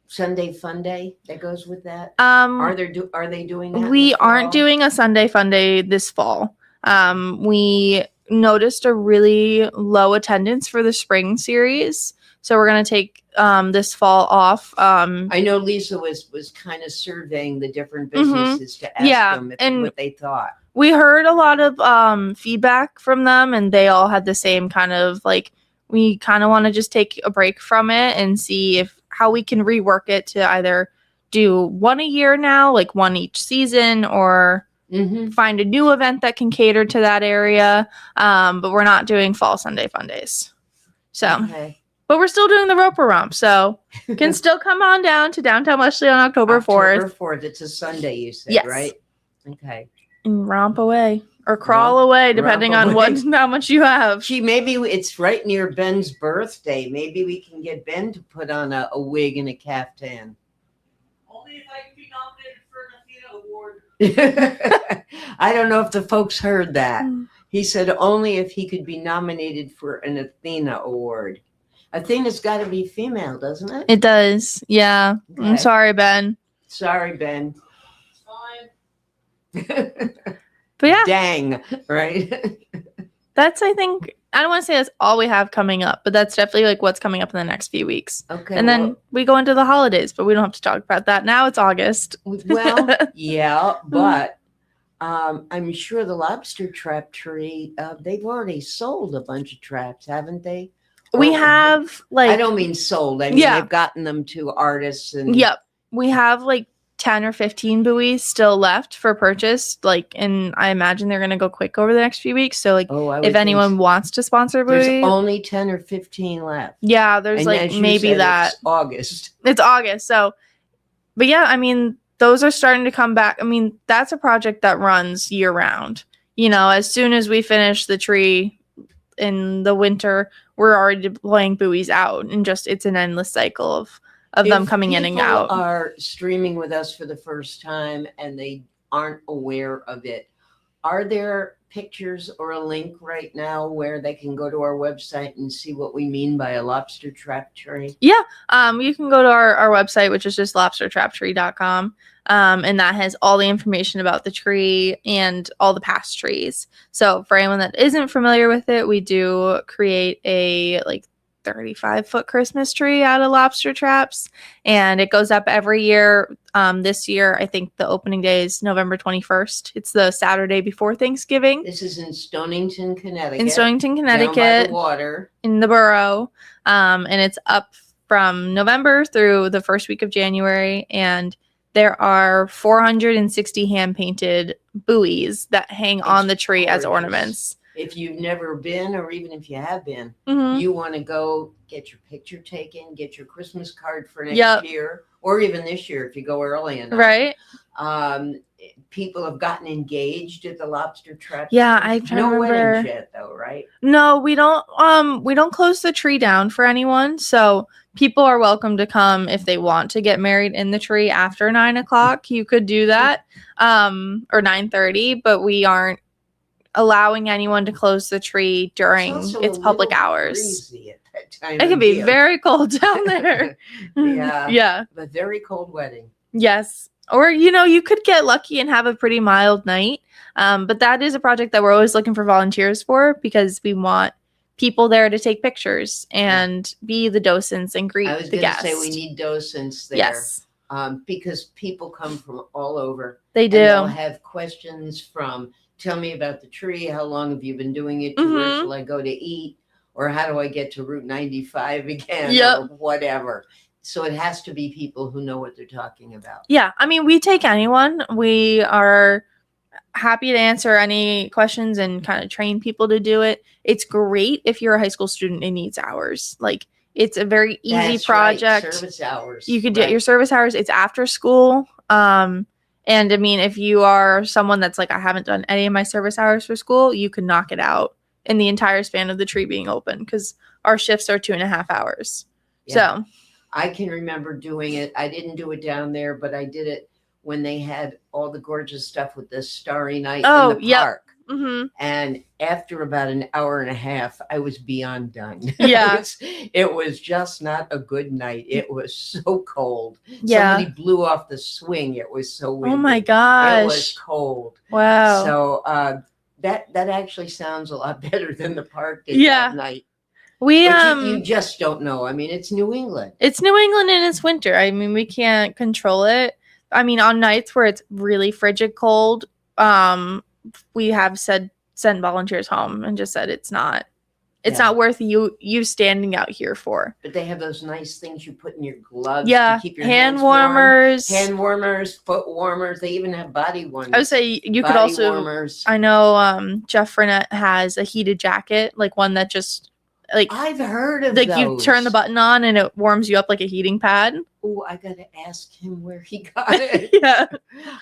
Sunday Fun Day that goes with that? Are they doing that? We aren't doing a Sunday Fun Day this fall. We noticed a really low attendance for the spring series. So we're going to take this fall off. I know Lisa was kind of surveying the different businesses to ask them what they thought. We heard a lot of feedback from them, and they all had the same kind of like, we kind of want to just take a break from it and see how we can rework it to either do one a year now, like one each season, or find a new event that can cater to that area. But we're not doing fall Sunday fun days. So, but we're still doing the Roper Romp. So you can still come on down to downtown Wesley on October 4th. October 4th. It's a Sunday, you said, Yes. right? Okay. And romp away or crawl away, depending on how much you have. Gee, maybe it's right near Ben's birthday. Maybe we can get Ben to put on a wig and a caftan. Only if I can be nominated for an Athena Award. I don't know if the folks heard that. He said only if he could be nominated for an Athena Award. Athena's got to be female, doesn't it? It does. Yeah. Okay. I'm sorry, Ben. Sorry, Ben. But yeah. Dang, right? That's, I think, I don't want to say that's all we have coming up, but that's definitely like what's coming up in the next few weeks. Okay. And then we go into the holidays, but we don't have to talk about that now. It's August. Well, yeah, but I'm sure the lobster trap tree, they've already sold a bunch of traps, haven't they? We have like, I don't mean sold. I mean, they've gotten them to artists and. Yep. We have like 10 or 15 buoys still left for purchase. Like, and I imagine they're going to go quick over the next few weeks. So like, if anyone wants to sponsor a buoy. There's only 10 or 15 left. Yeah. There's and like maybe that. It's August. It's August. So, but yeah, I mean, those are starting to come back. I mean, that's a project that runs year round. You know, as soon as we finish the tree in the winter, we're already deploying buoys out, and just it's an endless cycle of them coming in and out. People are streaming with us for the first time and they aren't aware of it. Are there pictures or a link right now where they can go to our website and see what we mean by a lobster trap tree? Yeah. You can go to our website, which is just lobstertraptree.com. And that has all the information about the tree and all the past trees. So for anyone that isn't familiar with it, we do create a 35-foot Christmas tree out of lobster traps, and it goes up every year. This year, I think the opening day is November 21st. It's the Saturday before Thanksgiving. This is in Stonington, Connecticut. In Stonington, Connecticut. Down by the water. In the borough. And it's up from November through the first week of January. And there are 460 hand-painted buoys that hang on the tree as ornaments. If you've never been, or even if you have been, Mhm. you want to go get your picture taken, get your Christmas card for next year, or even this year if you go early enough. Right. People have gotten engaged at the lobster trap. Yeah, I try to no remember. weddings yet, though, right? No, we don't close the tree down for anyone. So people are welcome to come if they want to get married in the tree after 9 o'clock. You could do that, or 9:30, but we aren't allowing anyone to close the tree during its public hours. At that time It can of be year. very cold down there. Yeah. Yeah. A very cold wedding. Yes. Or, you could get lucky and have a pretty mild night. But that is a project that we're always looking for volunteers for, because we want people there to take pictures and be the docents and greet I was the going to guests. say we need docents there. Yes. Because people come from all over. They and do. They'll have questions from, tell me about the tree. How long have you been doing it? To where shall I go to eat? Or how do I get to Route 95 again? Yep. Or whatever. So it has to be people who know what they're talking about. Yeah. I mean, we take anyone. We are happy to answer any questions and kind of train people to do it. It's great if you're a high school student and needs hours. Like, it's a very easy That's right, project. service hours. You could get your service hours. It's after school. And I mean, if you are someone that's like, I haven't done any of my service hours for school, you can knock it out in the entire span of the tree being open, because our shifts are 2.5 hours. Yeah. So I can remember doing it. I didn't do it down there, but I did it when they had all the gorgeous stuff with the Starry Night in the park. Mm-hmm. And after about an hour and a half, I was beyond done. Yeah. it was just not a good night. It was so cold. Yeah. Somebody blew off the swing. It was so windy. Oh my gosh. It was cold. Wow. So that actually sounds a lot better than the park did Yeah. that night. We But you just don't know. I mean, it's New England. It's New England and it's winter. I mean, we can't control it. I mean, on nights where it's really frigid cold, we have sent volunteers home and just said it's not worth you standing out here for. But they have those nice things you put in your gloves Yeah, to keep your hand hands warm. warmers. Hand warmers, foot warmers. They even have body ones. I would say you could Body also. warmers. I know Jeff Burnett has a heated jacket, like one that just like I've heard of like those. you turn the button on and it warms you up like a heating pad. Oh, I gotta ask him where he got it. Yeah,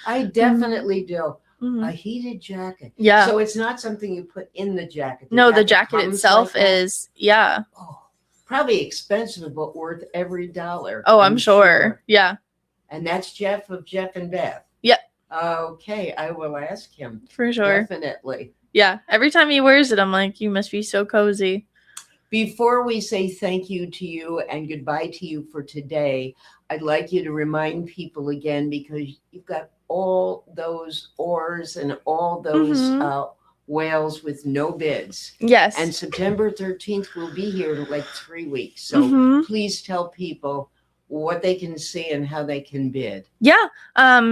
I definitely do. Mhm. A heated jacket. Yeah. So it's not something you put in the jacket. No, the jacket comes itself like that? is Probably expensive, but worth every dollar. Oh, I'm sure. Yeah. And that's Jeff of Jeff and Beth. Yep. Okay, I will ask him. For sure. Definitely. Yeah. Every time he wears it, I'm like, you must be so cozy. Before we say thank you to you and goodbye to you for today, I'd like you to remind people again, because you've got all those oars and all those whales with no bids. Yes. And September 13th will be here in like 3 weeks. So please tell people what they can see and how they can bid. Yeah.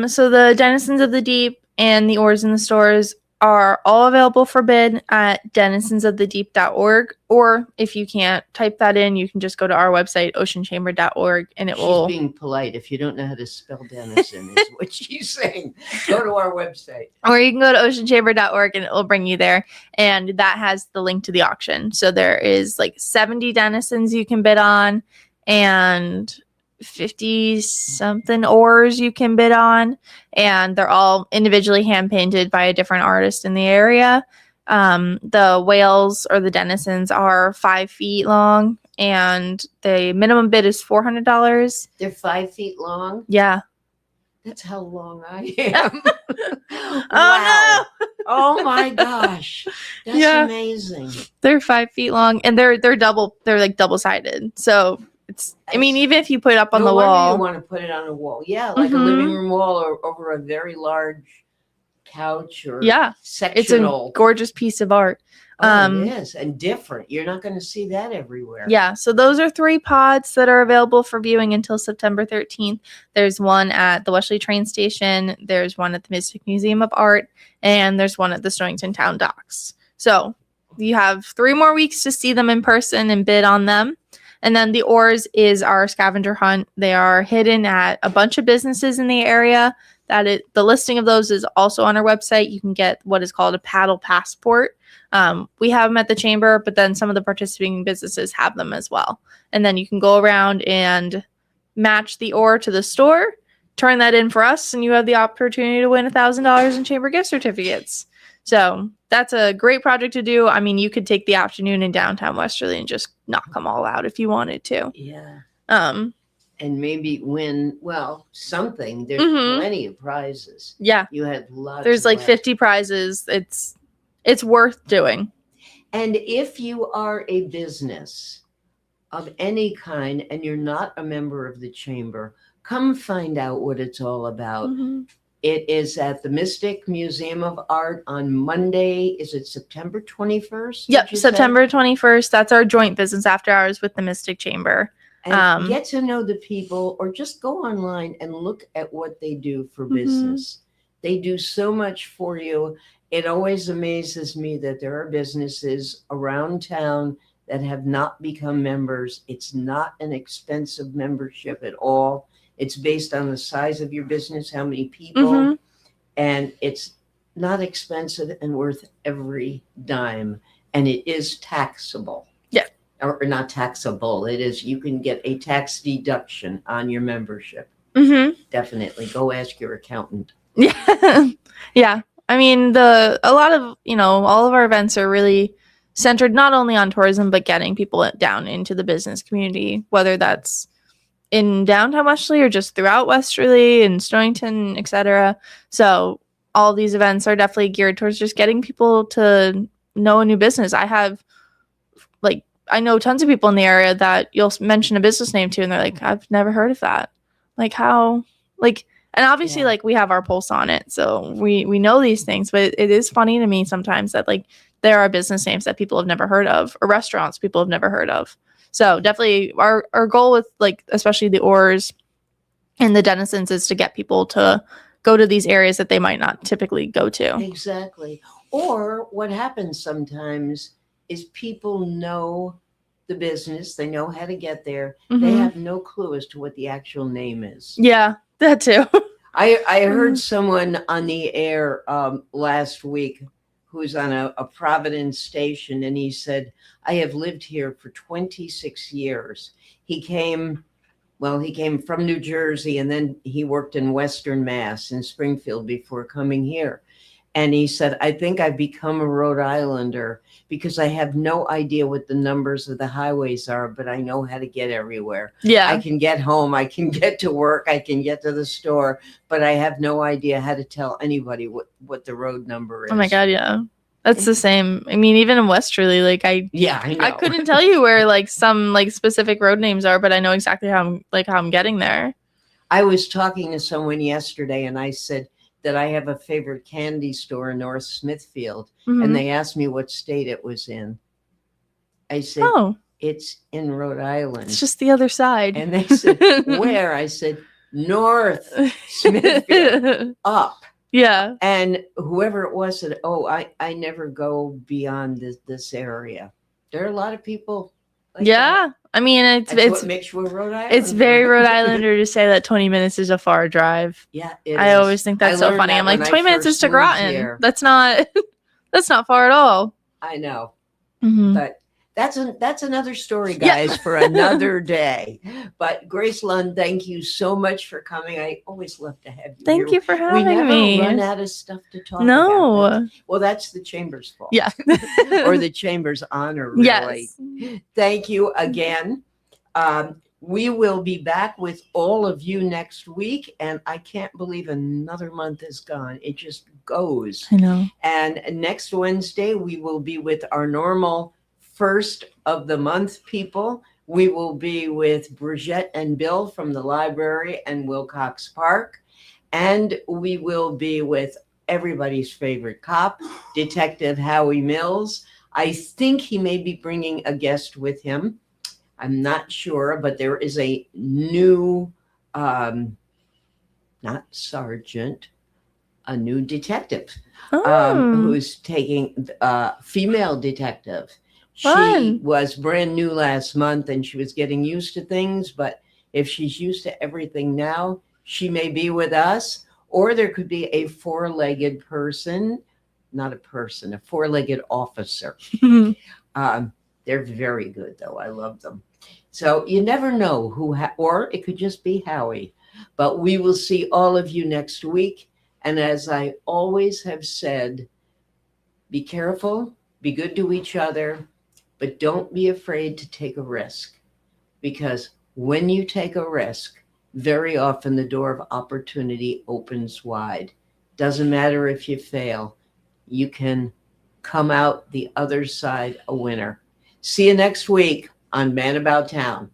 So the Denizens of the Deep and the oars in the stores are all available for bid at denizensofthedeep.org. Or if you can't type that in, you can just go to our website, oceanchamber.org, and it will. She's being polite. If you don't know how to spell Denizen, is what she's saying. Go to our website. Or you can go to oceanchamber.org and it will bring you there. And that has the link to the auction. So there is like 70 denizens you can bid on and 50 something oars you can bid on. And they're all individually hand painted by a different artist in the area. The whales or the denizens are 5 feet long and the minimum bid is $400. They're 5 feet long. Yeah. That's how long I am. Oh no! Oh my gosh. That's amazing. They're 5 feet long and they're like double sided. So it's, I mean, even if you put it up on No the wonder wall. you want to put it on a wall. Yeah, like a living room wall or over a very large couch or sectional. It's a gorgeous piece of art. It is, and different. You're not going to see that everywhere. Yeah, so those are 3 pods that are available for viewing until September 13th. There's one at the Wesley train station, there's one at the Mystic Museum of Art, and there's one at the Stonington Town Docks. So you have 3 more weeks to see them in person and bid on them. And then the oars is our scavenger hunt. They are hidden at a bunch of businesses in the area. The listing of those is also on our website. You can get what is called a paddle passport. We have them at the chamber, but then some of the participating businesses have them as well. And then you can go around and match the oar to the store, turn that in for us, and you have the opportunity to win $1,000 in chamber gift certificates. So that's a great project to do. I mean, you could take the afternoon in downtown Westerly and just knock them all out if you wanted to. Yeah. And maybe win, something. There's plenty of prizes. Yeah. You had lots. There's like left. 50 prizes. It's worth doing. And if you are a business of any kind and you're not a member of the chamber, come find out what it's all about. It is at the Mystic Museum of Art on Monday. Is it September 21st? Yep, September 21st. That's our joint business after hours with the Mystic Chamber. And get to know the people, or just go online and look at what they do for business. They do so much for you. It always amazes me that there are businesses around town that have not become members. It's not an expensive membership at all. It's based on the size of your business, how many people, and it's not expensive and worth every dime. And it is taxable. Yeah. Or not taxable. It is, you can get a tax deduction on your membership. Definitely. Go ask your accountant. Yeah. Yeah. I mean, all of our events are really centered not only on tourism, but getting people down into the business community, whether that's in downtown Westerly or just throughout Westerly and Stonington, etc. So all these events are definitely geared towards just getting people to know a new business. I know tons of people in the area that you'll mention a business name to and they're like, I've never heard of that. Like how, and obviously we have our pulse on it. So we know these things, but it is funny to me sometimes that there are business names that people have never heard of, or restaurants people have never heard of. So definitely our goal with like, especially the Orrs and the Denizens, is to get people to go to these areas that they might not typically go to. Exactly. Or what happens sometimes is people know the business, they know how to get there. They Mhm. have no clue as to what the actual name is. Yeah, that too. I heard someone on the air last week who's on a Providence station, and he said, I have lived here for 26 years. He came from New Jersey, and then he worked in Western Mass in Springfield before coming here. And he said, I think I've become a Rhode Islander because I have no idea what the numbers of the highways are, but I know how to get everywhere. Yeah. I can get home, I can get to work, I can get to the store, but I have no idea how to tell anybody what the road number is. Oh my God, yeah. That's the same. I mean, even in Westerly, like I know. I couldn't tell you where like some like specific road names are, but I know exactly how I'm getting there. I was talking to someone yesterday, and I said that I have a favorite candy store in North Smithfield, Mhm. and they asked me what state it was in. I said, Oh, it's in Rhode Island. it's just the other side. And they said, where? I said, North Smithfield, up. Yeah. And whoever it was said, oh, I never go beyond this area. There are a lot of people. Like Yeah. that. I mean, That's it's what makes you a Rhode Island. it's very Rhode Islander to say that 20 minutes is a far drive. Yeah, I always think that's so funny. I'm like, 20 minutes is to Groton. That's not far at all. I know. Mhm. But that's another story, guys, for another day. But Grace Lund, thank you so much for coming. I always love to have you. Thank here. you for having we never me. run out of stuff to talk No. about. Well, that's the Chamber's fault. Yeah. Or the Chamber's honor, really. Yes. Thank you again. We will be back with all of you next week, and I can't believe another month is gone. It just goes. I know. And next Wednesday, we will be with our normal first of the month people. We will be with Bridget and Bill from the library and Wilcox Park. And we will be with everybody's favorite cop, Detective Howie Mills. I think he may be bringing a guest with him. I'm not sure, but there is a new, not sergeant, a new detective who's taking female detective. She Fun. was brand new last month, and she was getting used to things. But if she's used to everything now, she may be with us, or there could be a four-legged person, not a person, a four-legged officer. They're very good, though. I love them. So you never know who, or it could just be Howie. But we will see all of you next week. And as I always have said, be careful, be good to each other, but don't be afraid to take a risk. Because when you take a risk, very often the door of opportunity opens wide. Doesn't matter if you fail, you can come out the other side a winner. See you next week on Man About Town.